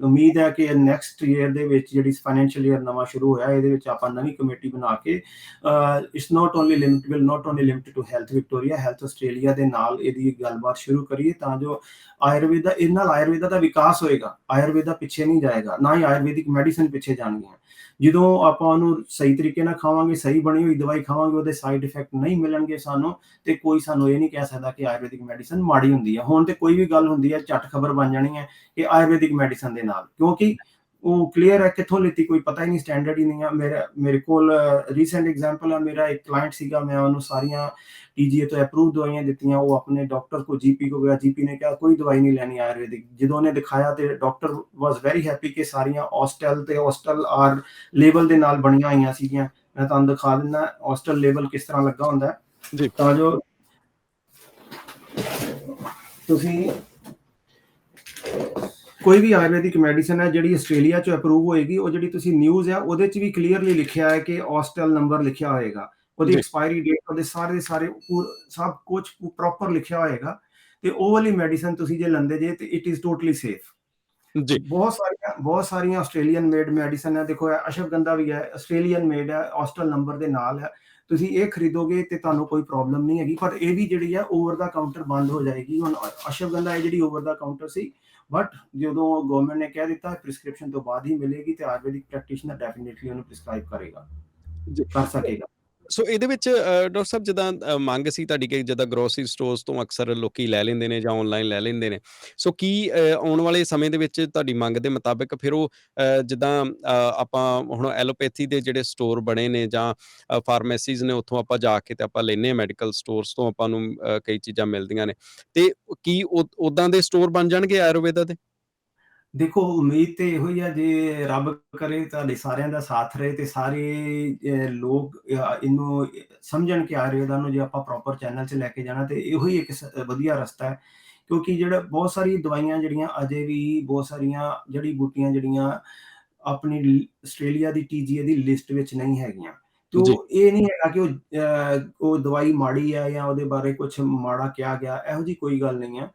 ਉਮੀਦ ਹੈ ਕਿ ਨੈਕਸਟ ਈਅਰ ਦੇ ਵਿੱਚ ਜਿਹੜੀ ਫਾਈਨੈਂਸ਼ੀਅਲ ਈਅਰ ਨਵਾਂ ਸ਼ੁਰੂ ਹੋਇਆ ਇਹਦੇ ਵਿੱਚ ਆਪਾਂ ਨਵੀਂ ਕਮੇਟੀ ਬਣਾ ਕੇ it's not only limited to health Victoria, health Australia ਦੇ ਨਾਲ ਇਹਦੀ ਗੱਲਬਾਤ ਸ਼ੁਰੂ ਕਰੀਏ ਤਾਂ ਜੋ ਆਯੁਰਵੇਦਾ, ਇਹ ਨਾਲ ਆਯੁਰਵੇਦਾ ਦਾ ਵਿਕਾਸ ਹੋਏਗਾ। ਆਯੁਰਵੇਦਾ ਪਿੱਛੇ ਨਹੀਂ ਜਾਏਗਾ, ਨਾ ਹੀ ਆਯੁਰਵੈਦਿਕ ਮੈਡੀਸਨ ਪਿੱਛੇ ਜਾਣਗੀਆਂ। ਜਦੋਂ ਆਪਾਂ ਉਹਨੂੰ ਸਹੀ ਤਰੀਕੇ ਨਾਲ ਖਾਵਾਂਗੇ, ਸਹੀ ਬਣੀ ਹੋਈ ਦਵਾਈ ਖਾਵਾਂਗੇ, ਉਹਦੇ ਸਾਈਡ ਇਫੈਕਟ ਨਹੀਂ ਮਿਲਣਗੇ ਸਾਨੂੰ, ਤੇ ਕੋਈ ਸਾਨੂੰ ਇਹ ਨਹੀਂ ਕਹਿ ਸਕਦਾ ਕਿ ਆਯੁਰਵੈਦਿਕ ਮੈਡੀਸਨ ਮਾੜੀ ਹੁੰਦੀ ਹੈ। ਹੁਣ ਤੇ ਕੋਈ ਵੀ ਗੱਲ ਹੁੰਦੀ ਹੈ ਝੱਟ ਖਬਰ ਬਣ ਜਾਣੀ ਹੈ ਕਿ ਆਯੁਰਵੈਦਿਕ ਮੈਡੀਸਨ ਦੇ ਨਾਲ, ਕਿਉਂਕਿ ਉਹ ਕਲੀਅਰ ਹੈ ਕਿੱਥੋਂ ਲਿੱਤੀ ਕੋਈ ਪਤਾ ਹੀ ਨਹੀਂ, ਸਟੈਂਡਰਡ ਹੀ ਨਹੀਂ ਆ। ਮੇਰੇ ਕੋਲ ਰੀਸੈਂਟ ਐਗਜ਼ਾਮਪਲ ਹੈ, ਮੇਰਾ ਇੱਕ ਕਲਾਇੰਟ ਸੀਗਾ, ਮੈਂ ਉਹਨੂੰ ਸਾਰੀਆਂ TGA ਤੋਂ ਅਪਰੂਵ ਦਵਾਈਆਂ ਦਿੱਤੀਆਂ, ਉਹ ਆਪਣੇ ਡਾਕਟਰ को GP को गया, GP ने कहा कोई दवाई नहीं लेनी आयुर्वेदिक। ਜਦੋਂ ਉਹਨੇ ਦਿਖਾਇਆ ਤੇ ਡਾਕਟਰ ਵਾਸ ਵੈਰੀ ਹੈਪੀ ਕਿ ਸਾਰੀਆਂ ਹੌਸਟਲ ਤੇ ਹੌਸਟਲ ਆਰ ਲੇਬਲ ਦੇ ਨਾਲ ਬਣੀਆਂ ਹੋਈਆਂ ਸੀਗੀਆਂ। ਮੈਂ ਤੁਹਾਨੂੰ ਦਿਖਾ ਦਿੰਦਾ ਹੌਸਟਲ ਲੇਬਲ ਕਿਸ ਤਰ੍ਹਾਂ ਲੱਗਾ ਹੁੰਦਾ ਜੀ, ਤਾਂ ਜੋ ਤੁਸੀਂ ਕੋਈ ਵੀ ਆਯੁਰਵੈਦਿਕ ਮੈਡੀਸਨ ਹੈ ਜਿਹੜੀ ਆਸਟ੍ਰੇਲੀਆ 'ਚ ਅਪਰੂਵ ਹੋਏਗੀ, ਉਹ ਜਿਹੜੀ ਤੁਸੀਂ ਨਿਊਜ਼ ਹੈ ਉਹਦੇ 'ਚ ਵੀ ਕਲੀਅਰਲੀ ਲਿਖਿਆ ਹੈ ਕਿ ਹੌਸਟਲ ਨੰਬਰ ਲਿਖਿਆ ਹੋਏਗਾ, ਉਹਦੀ ਜੀ, ਐਕਸਪਾਇਰੀ ਡੇਟ, ਉਹਦੇ ਸਾਰੇ ਸਭ ਕੁਝ ਪ੍ਰੋਪਰ ਲਿਖਿਆ ਹੋਏਗਾ। ਤੇ ਉਹ ਵਾਲੀ ਮੈਡੀਸਨ ਤੁਸੀਂ ਜੇ ਲੈਂਦੇ ਜੇ ਤੇ ਇਟ ਇਜ਼ ਟੋਟਲੀ ਸੇਫ। ਜੀ, ਬਹੁਤ ਸਾਰੀਆਂ ਆਸਟ੍ਰੇਲੀਅਨ ਮੇਡ ਮੈਡੀਸਨ ਹੈ। ਦੇਖੋ ਅਸ਼ਵਗੰਧਾ ਵੀ ਹੈ, ਆਸਟ੍ਰੇਲੀਅਨ ਮੇਡ ਹੈ, ਹੌਸਟਲ ਨੰਬਰ ਦੇ ਨਾਲ ਹੈ। ਤੁਸੀਂ ਇਹ ਖਰੀਦੋਗੇ ਤੇ ਤੁਹਾਨੂੰ ਕੋਈ ਪ੍ਰੋਬਲਮ ਨਹੀਂ ਹੈਗੀ, ਪਰ ਇਹ ਵੀ ਜਿਹੜੀ ਹੈ ਓਵਰ ਦਾ ਕਾਊਂਟਰ ਬੰਦ ਹੋ ਜਾਏਗੀ। ਹੁਣ ਅਸ਼ਵਗੰਧਾ ਇਹ ਜਿਹੜੀ over the counter C, but ਜਦੋਂ ਗਵਰਨਮੈਂਟ ਨੇ ਕਹਿ ਦਿੱਤਾ ਪ੍ਰਿਸਕ੍ਰਿਪਸ਼ਨ ਤੋਂ ਬਾਅਦ ਹੀ ਮਿਲੇਗੀ ਤੇ ਆਯੁਰਵੈਦਿਕ ਪ੍ਰੈਕਟੀਸ਼ਨਰ ਡੈਫੀਨੇਟਲੀ ਉਹਨੂੰ ਪ੍ਰਿਸਕ੍ਰਾਈਬ ਕਰੇਗਾ, ਜੀ। ਕਰ ਸਕੇਗਾ। ਸੋ ਇਹਦੇ ਵਿੱਚ ਡਾਕਟਰ ਸਾਹਿਬ ਜਿੱਦਾਂ ਮੰਗ ਸੀ ਤੁਹਾਡੀ ਕਿ ਜਿੱਦਾਂ ਗਰੋਸਰੀ ਸਟੋਰਸ ਤੋਂ ਅਕਸਰ ਲੋਕੀ ਲੈ ਲੈਂਦੇ ਨੇ ਜਾਂ ਆਨਲਾਈਨ ਲੈ ਲੈਂਦੇ ਨੇ। ਸੋ ਕੀ ਆਉਣ ਵਾਲੇ ਸਮੇਂ ਦੇ ਵਿੱਚ ਤੁਹਾਡੀ ਮੰਗ ਦੇ ਮੁਤਾਬਿਕ ਫਿਰ ਉਹ ਜਿੱਦਾਂ ਆਪਾਂ ਹੁਣ ਐਲੋਪੈਥੀ ਦੇ ਜਿਹੜੇ ਸਟੋਰ ਬਣੇ ਨੇ ਜਾਂ ਫਾਰਮੇਸੀਜ਼ ਨੇ, ਉੱਥੋਂ ਆਪਾਂ ਜਾ ਕੇ ਤੇ ਆਪਾਂ ਲੈਂਦੇ ਹਾਂ, ਮੈਡੀਕਲ ਸਟੋਰਸ ਤੋਂ ਆਪਾਂ ਨੂੰ ਕਈ ਚੀਜ਼ਾਂ ਮਿਲਦੀਆਂ ਨੇ, ਤੇ ਕੀ ਉੱਦਾਂ ਦੇ ਸਟੋਰ ਬਣ ਜਾਣਗੇ ਆਯੁਰਵੇਦਾ ਦੇ? ਦੇਖੋ ਉਮੀਦ ਤੇ ਇਹੋ ਹੀ ਆ, ਜੇ ਰੱਬ ਕਰੇ ਤੁਹਾਡੇ ਸਾਰਿਆਂ ਦਾ ਸਾਥ ਰਹੇ ਤੇ ਸਾਰੇ ਲੋਕ ਇਹਨੂੰ ਸਮਝਣ ਕਿ ਆਯੁਰਵੇਦਾ ਨੂੰ ਜੇ ਆਪਾਂ ਪ੍ਰੋਪਰ ਚੈਨਲ 'ਚ ਲੈ ਕੇ ਜਾਣਾ ਤੇ ਇਹੋ ਹੀ ਇੱਕ ਵਧੀਆ ਰਸਤਾ ਹੈ। ਕਿਉਂਕਿ ਜਿਹੜਾ ਬਹੁਤ ਸਾਰੀ ਦਵਾਈਆਂ ਜਿਹੜੀਆਂ ਅਜੇ ਵੀ ਬਹੁਤ ਸਾਰੀਆਂ ਜੜੀ ਬੂਟੀਆਂ ਜਿਹੜੀਆਂ ਆਪਣੀ ਆਸਟ੍ਰੇਲੀਆ ਦੀ TGA ਦੀ ਲਿਸਟ ਵਿੱਚ ਨਹੀਂ ਹੈਗੀਆਂ। ਤੋ ਜੀ, ਇਹ ਨਹੀਂ ਹੈਗਾ ਕਿ ਉਹ ਦਵਾਈ ਮਾੜੀ ਹੈ ਜਾਂ ਉਹਦੇ ਬਾਰੇ ਕੁਛ ਮਾੜਾ ਕਿਹਾ ਗਿਆ, ਇਹੋ ਜਿਹੀ ਕੋਈ ਗੱਲ ਨਹੀਂ ਹੈ।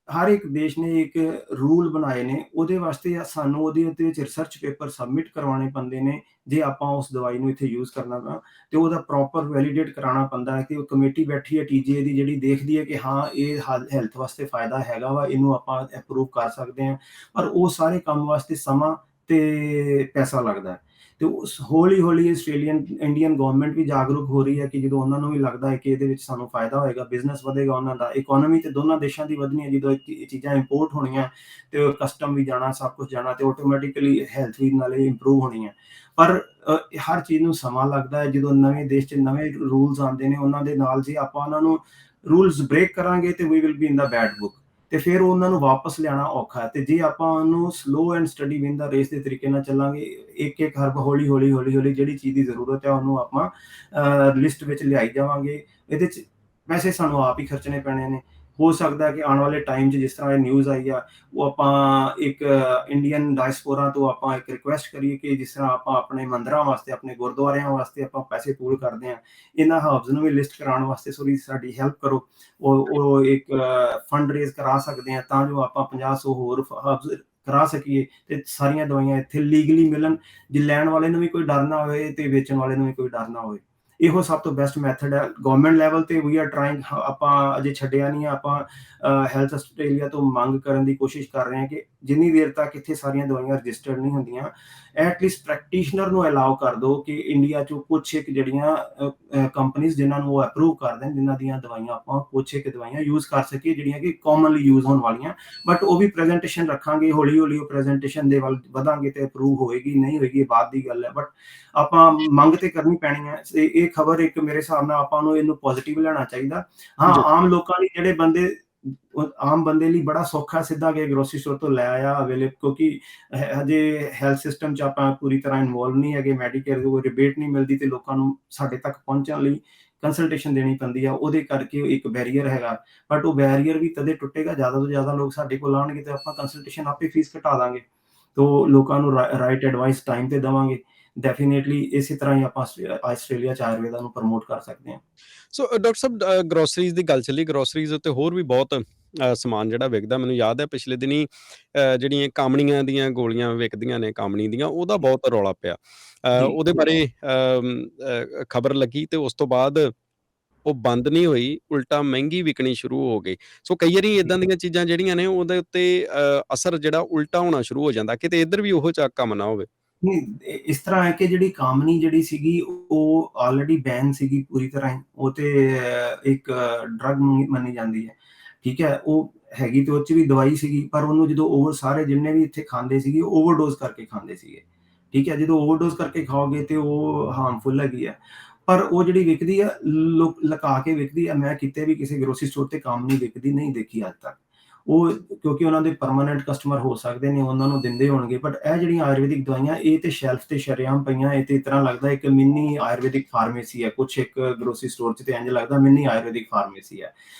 ਹਰ ਇੱਕ ਦੇਸ਼ ਨੇ ਇੱਕ ਰੂਲ ਬਣਾਏ ਨੇ, ਉਹਦੇ ਵਾਸਤੇ ਸਾਨੂੰ ਉਹਦੇ ਉੱਤੇ ਵਿੱਚ ਰਿਸਰਚ ਪੇਪਰ ਸਬਮਿਟ ਕਰਵਾਉਣੇ ਪੈਂਦੇ ਨੇ। ਜੇ ਆਪਾਂ ਉਸ ਦਵਾਈ ਨੂੰ ਇੱਥੇ ਯੂਜ਼ ਕਰਨਾ ਵਾ ਤੇ ਉਹਦਾ ਪ੍ਰੋਪਰ ਵੈਲੀਡੇਟ ਕਰਾਉਣਾ ਪੈਂਦਾ ਹੈ ਕਿ ਉਹ ਕਮੇਟੀ ਬੈਠੀ ਹੈ TGA ਦੀ ਜਿਹੜੀ ਦੇਖਦੀ ਹੈ ਕਿ ਹਾਂ ਇਹ ਹੈਲਥ ਵਾਸਤੇ ਫਾਇਦਾ ਹੈਗਾ ਵਾ, ਇਹਨੂੰ ਆਪਾਂ ਅਪਰੂਵ ਕਰ ਸਕਦੇ ਹਾਂ। ਪਰ ਉਹ ਸਾਰੇ ਕੰਮ ਵਾਸਤੇ ਸਮਾਂ ਤੇ ਪੈਸਾ ਲੱਗਦਾ ਹੈ। ਤੇ ਹੌਲੀ ਹੌਲੀ ਇੰਡੀਅਨ ਗਵਰਨਮੈਂਟ ਵੀ ਜਾਗਰੂਕ ਹੋ ਰਹੀ ਹੈ ਕਿ ਜਦੋਂ ਉਹਨਾਂ ਨੂੰ ਵੀ ਲੱਗਦਾ ਹੈ ਕਿ ਇਹਦੇ ਵਿੱਚ ਸਾਨੂੰ ਫਾਇਦਾ ਹੋਏਗਾ, ਬਿਜ਼ਨਸ ਵਧੇਗਾ, ਉਹਨਾਂ ਦਾ ਇਕੋਨੋਮੀ ਤੇ ਦੋਨਾਂ ਦੇਸ਼ਾਂ ਦੀ ਵਧਣੀ ਹੈ। ਜਦੋਂ ਇਹ ਚੀਜ਼ਾਂ ਇੰਪੋਰਟ ਹੋਣੀਆਂ ਤੇ ਕਸਟਮ ਵੀ ਜਾਣਾ, ਸਭ ਕੁਝ ਜਾਣਾ, ਤੇ ਆਟੋਮੈਟਿਕਲੀ ਹੈਲਥ ਵੀ ਨਾਲੇ ਇੰਪਰੂਵ ਹੋਣੀ ਹੈ। ਪਰ ਹਰ ਚੀਜ਼ ਨੂੰ ਸਮਾਂ ਲੱਗਦਾ ਹੈ। ਜਦੋਂ ਨਵੇਂ ਦੇਸ਼ 'ਚ ਨਵੇਂ ਰੂਲਸ ਆਉਂਦੇ ਨੇ, ਉਹਨਾਂ ਦੇ ਨਾਲ ਜੇ ਆਪਾਂ ਉਹਨਾਂ ਨੂੰ ਰੂਲਸ ਬ੍ਰੇਕ ਕਰਾਂਗੇ ਤੇ we will be in the bad book, ਤੇ ਫਿਰ ਉਹਨਾਂ ਨੂੰ ਵਾਪਸ ਲਿਆਉਣਾ ਔਖਾ ਹੈ। ਤੇ ਜੇ ਆਪਾਂ ਉਹਨੂੰ slow and study win the race ਦੇ ਤਰੀਕੇ ਨਾਲ ਚੱਲਾਂਗੇ, ਇੱਕ ਹਰਬ ਹੌਲੀ ਹੌਲੀ ਜਿਹੜੀ ਚੀਜ਼ ਦੀ ਜ਼ਰੂਰਤ ਹੈ ਉਹਨੂੰ ਆਪਾਂ ਲਿਸਟ ਵਿੱਚ ਲਿਆਈ ਜਾਵਾਂਗੇ। ਇਹਦੇ 'ਚ ਪੈਸੇ ਸਾਨੂੰ ਆਪ ਹੀ ਖਰਚਣੇ ਪੈਣੇ ਨੇ। ਹੋ ਸਕਦਾ ਹੈ ਕਿ ਆਉਣ ਵਾਲੇ ਟਾਈਮ 'ਚ ਜਿਸ ਤਰ੍ਹਾਂ ਇਹ ਨਿਊਜ਼ ਆਈ ਆ, ਉਹ ਆਪਾਂ ਇੱਕ ਇੰਡੀਅਨ ਡਾਇਸਪੋਰਾ ਤੋਂ ਆਪਾਂ ਇੱਕ ਰਿਕੁਐਸਟ ਕਰੀਏ ਕਿ ਜਿਸ ਤਰ੍ਹਾਂ ਆਪਾਂ ਆਪਣੇ ਮੰਦਿਰਾਂ ਵਾਸਤੇ, ਆਪਣੇ ਗੁਰਦੁਆਰਿਆਂ ਵਾਸਤੇ ਆਪਾਂ ਪੈਸੇ ਪੂਲ ਕਰਦੇ ਹਾਂ, ਇਹਨਾਂ ਹਰਬਸ ਨੂੰ ਵੀ ਲਿਸਟ ਕਰਾਉਣ ਵਾਸਤੇ ਥੋੜ੍ਹੀ ਸਾਡੀ ਹੈਲਪ ਕਰੋ। ਉਹ ਇੱਕ ਫੰਡ ਰੇਜ਼ ਕਰਾ ਸਕਦੇ ਹਾਂ ਤਾਂ ਜੋ ਆਪਾਂ 50-100 ਹੋਰ ਹਰਬਸ ਕਰਾ ਸਕੀਏ ਤੇ ਸਾਰੀਆਂ ਦਵਾਈਆਂ ਇੱਥੇ ਲੀਗਲੀ ਮਿਲਣ। ਜੇ ਲੈਣ ਵਾਲੇ ਨੂੰ ਵੀ ਕੋਈ ਡਰ ਨਾ ਹੋਵੇ ਤੇ ਵੇਚਣ ਵਾਲੇ ਨੂੰ ਵੀ ਕੋਈ ਡਰ ਨਾ ਹੋਵੇ। ਇਹੋ ਸਭ ਤੋਂ ਬੈਸਟ ਮੈਥਡ ਹੈ। ਗਵਰਨਮੈਂਟ ਲੈਵਲ ਤੇ ਵੀ ਆਰ ਟਰਾਈਂਗ, ਆਪਾਂ ਅਜੇ ਛੱਡਿਆ ਨਹੀਂ ਹੈ। ਆਪਾਂ ਹੈਲਥ ਆਸਟ੍ਰੇਲੀਆ ਤੋਂ ਮੰਗ ਕਰਨ ਦੀ ਕੋਸ਼ਿਸ਼ ਕਰ ਰਹੇ ਹਾਂ ਕਿ ਜਿੰਨੀ ਦੇਰ ਤੱਕ ਇੱਥੇ ਸਾਰੀਆਂ ਦਵਾਈਆਂ ਰਜਿਸਟਰਡ ਨਹੀਂ ਹੁੰਦੀਆਂ, ਐਟਲੀਸਟ ਪ੍ਰੈਕਟੀਸ਼ਨਰ ਨੂੰ ਅਲਾਉ ਕਰ ਦਿਓ ਕਿ ਇੰਡੀਆ 'ਚੋਂ ਕੁਛ ਇੱਕ ਜਿਹੜੀਆਂ ਕੰਪਨੀਜ਼ ਜਿਨ੍ਹਾਂ ਨੂੰ ਉਹ ਅਪਰੂਵ ਕਰ ਦੇਣ, ਜਿਨ੍ਹਾਂ ਦੀਆਂ ਦਵਾਈਆਂ ਆਪਾਂ ਕੁਛ ਇੱਕ ਦਵਾਈਆਂ ਯੂਜ਼ ਕਰ ਸਕੀਏ ਜਿਹੜੀਆਂ ਕਿ ਕਾਮਨਲੀ ਯੂਜ਼ ਹੋਣ ਵਾਲੀਆਂ। ਬਟ ਉਹ ਵੀ ਪ੍ਰੈਜੈਂਟੇਸ਼ਨ ਰੱਖਾਂਗੇ, ਹੌਲੀ ਹੌਲੀ ਉਹ ਪ੍ਰੈਜੈਂਟੇਸ਼ਨ ਦੇ ਵੱਲ ਵਧਾਂਗੇ ਤੇ ਅਪਰੂਵ ਹੋਏਗੀ ਨਹੀਂ ਹੋਏਗੀ ਇਹ ਬਾਅਦ ਦੀ ਗੱਲ ਹੈ। ਬਟ ਆਪਾਂ ਮੰਗ ਤੇ ਕਰਨੀ ਪੈਣੀ ਹੈ। ਇਹ ਖਬਰ ਇੱਕ ਮੇਰੇ ਹਿਸਾਬ ਨਾਲ ਆਪਾਂ ਨੂੰ ਇਹਨੂੰ ਪੋਜ਼ਿਟਿਵ ਲੈਣਾ ਚਾਹੀਦਾ। ਹਾਂ, ਜੀ, ਆਮ ਲੋਕਾਂ ਲਈ ਜਿਹੜੇ ਬੰਦੇ, ਆਮ ਬੰਦੇ ਲਈ ਬੜਾ ਸੌਖਾ ਸਿੱਧਾ ਕੇ ਗਰੋਸਰੀ ਸਟੋਰ ਤੋਂ ਲੈ ਆਇਆ ਅਵੇਲੇਬਲ, ਕਿਉਂਕਿ ਹਜੇ ਹੈਲਥ ਸਿਸਟਮ 'ਚ ਆਪਾਂ ਪੂਰੀ ਤਰ੍ਹਾਂ ਇਨਵੋਲਵ ਨਹੀਂ ਹੈਗੇ। ਮੈਡੀਕੇਅਰ ਦੀ ਕੋਈ ਰਿਬੇਟ ਨਹੀਂ ਮਿਲਦੀ ਤੇ ਲੋਕਾਂ ਨੂੰ ਸਾਡੇ ਤੱਕ ਪਹੁੰਚਣ ਲਈ ਕੰਸਲਟੇਸ਼ਨ ਦੇਣੀ ਪੈਂਦੀ ਆ, ਉਹਦੇ ਕਰਕੇ ਇੱਕ ਬੈਰੀਅਰ ਹੈਗਾ। ਬਟ ਉਹ ਬੈਰੀਅਰ ਵੀ ਤਦੇ ਟੁੱਟੇਗਾ ਜ਼ਿਆਦਾ ਤੋਂ ਜ਼ਿਆਦਾ ਲੋਕ ਸਾਡੇ ਕੋਲ ਆਉਣਗੇ ਤੇ ਆਪਾਂ ਕੰਸਲਟੇਸ਼ਨ ਆਪੇ ਫੀਸ ਘਟਾ ਦਾਂਗੇ। ਤੋ ਲੋਕਾਂ ਨੂੰ ਰਾਈਟ ਐਡਵਾਈਸ ਟਾਈਮ ਤੇ ਦੇਵਾਂਗੇ। ਡੈਫੀਨੇਟਲੀ ਇਸੇ ਤਰ੍ਹਾਂ ਹੀ ਆਪਾਂ ਆਸਟ੍ਰੇਲੀਆ 'ਚ ਆਯੁਰਵੇਦਾ ਨੂੰ ਪ੍ਰਮੋਟ ਕਰ ਸਕਦੇ ਹਾਂ। ਸੋ ਡਾਕਟਰ ਸਾਹਿਬ, ਗਰੋਸਰੀਜ਼ ਦੀ ਗੱਲ ਚੱਲੀ, ਗਰੋਸਰੀਜ਼ ਉੱਤੇ ਹੋਰ ਵੀ ਬਹੁਤ ਸਮਾਨ ਜਿਹੜਾ ਵਿਕਦਾ। ਮੈਨੂੰ ਯਾਦ ਹੈ ਪਿਛਲੇ ਦਿਨੀ ਜਿਹੜੀਆਂ ਕਾਮਣੀਆਂ ਦੀਆਂ ਗੋਲੀਆਂ ਵਿਕਦੀਆਂ ਨੇ, ਕਾਮਣੀ ਦੀਆਂ, ਉਹਦਾ ਬਹੁਤ ਰੌਲਾ ਪਿਆ। ਜੀ ਉਹਦੇ ਬਾਰੇ ਖਬਰ ਲੱਗੀ ਤੇ ਉਸ ਤੋਂ ਬਾਅਦ ਉਹ ਬੰਦ ਨਹੀਂ ਹੋਈ, ਉਲਟਾ ਮਹਿੰਗੀ ਵਿਕਣੀ ਸ਼ੁਰੂ ਹੋ ਗਈ। ਸੋ ਕਈ ਵਾਰੀ ਇਦਾਂ ਦੀਆਂ ਚੀਜ਼ਾਂ ਜਿਹੜੀਆਂ ਨੇ ਉਹਦੇ ਉੱਤੇ ਅਸਰ ਜਿਹੜਾ ਉਲਟਾ ਹੋਣਾ ਸ਼ੁਰੂ ਹੋ ਜਾਂਦਾ, ਕਿਤੇ ਇੱਧਰ ਵੀ ਉਹੋ ਜਿਹਾ ਕੰਮ ਨਾ ਹੋਵੇ। ਨਹੀਂ, ਇਸ ਤਰ੍ਹਾਂ ਹੈ ਕਿ ਜਿਹੜੀ ਕਾਮਨੀ ਜਿਹੜੀ ਸੀਗੀ ਉਹ ਆਲਰੇਡੀ ਬੈਨ ਸੀਗੀ ਪੂਰੀ ਤਰ੍ਹਾਂ ਹੀ। ਉਹ ਤੇ ਇੱਕ ਡਰਗ ਮੰਨੀ ਜਾਂਦੀ ਹੈ, ਠੀਕ ਹੈ, ਉਹ ਹੈਗੀ ਤੇ ਉਹ 'ਚ ਵੀ ਦਵਾਈ ਸੀਗੀ, ਪਰ ਉਹਨੂੰ ਜਦੋਂ ਓਵਰ ਸਾਰੇ ਜਿੰਨੇ ਵੀ ਇੱਥੇ ਖਾਂਦੇ ਸੀਗੇ ਓਵਰਡੋਜ਼ ਕਰਕੇ ਖਾਂਦੇ ਸੀਗੇ, ਠੀਕ ਹੈ। ਜਦੋਂ ਓਵਰਡੋਜ਼ ਕਰਕੇ ਖਾਓਗੇ ਤੇ ਉਹ ਹਾਰਮਫੁਲ ਹੈਗੀ ਆ, ਪਰ ਉਹ ਜਿਹੜੀ ਵਿਕਦੀ ਆ ਲੁਕਾ ਕੇ ਵਿਕਦੀ ਆ। ਮੈਂ ਕਿਤੇ ਵੀ ਕਿਸੇ ਗਰੋਸਰੀ ਸਟੋਰ ਤੇ ਕਾਮਨੀ ਵਿਕਦੀ ਨਹੀਂ ਦੇਖੀ ਅੱਜ ਤੱਕ। ਉਹ ਕਿਉਂਕਿ ਉਹਨਾਂ ਦੇ ਪਰਮਾਨੈਂਟ ਕਸਟਮਰ ਹੋ ਸਕਦੇ ਨੇ, ਉਹਨਾਂ ਨੂੰ ਦਿੰਦੇ ਹੋਣਗੇ, ਬਟ ਇਹ ਜਿਹੜੀਆਂ ਆਯੁਰਵੈਦਿਕ ਦਵਾਈਆਂ ਇਹ ਤੇ ਸ਼ੈਲਫ ਤੇ ਸ਼ਰੇਆਮ ਪਈਆਂ। ਇਹ ਤੇ ਇਸ ਤਰ੍ਹਾਂ ਲੱਗਦਾ ਇੱਕ ਮਿੰਨੀ ਆਯੁਰਵੈਦਿਕ ਫਾਰਮੇਸੀ ਹੈ, ਕੁਛ ਇੱਕ ਗਰੋਸਰੀ ਸਟੋਰ 'ਚ ਤੇ ਇੰਝ ਲੱਗਦਾ ਮਿੰਨੀ ਆਯੁਰਵੈਦਿਕ ਫਾਰਮੇਸੀ ਹੈ।